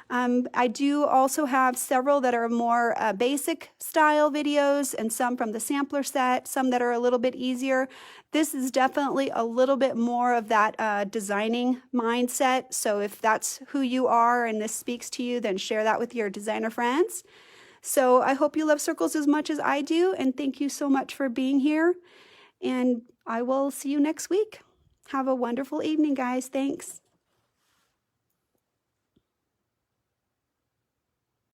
I do also have several that are more basic style videos and some from the sampler set, some that are a little bit easier. This is definitely a little bit more of that designing mindset. So if that's who you are and this speaks to you, then share that with your designer friends. So I hope you love circles as much as I do, and thank you so much for being here. And I will see you next week. Have a wonderful evening, guys. Thanks.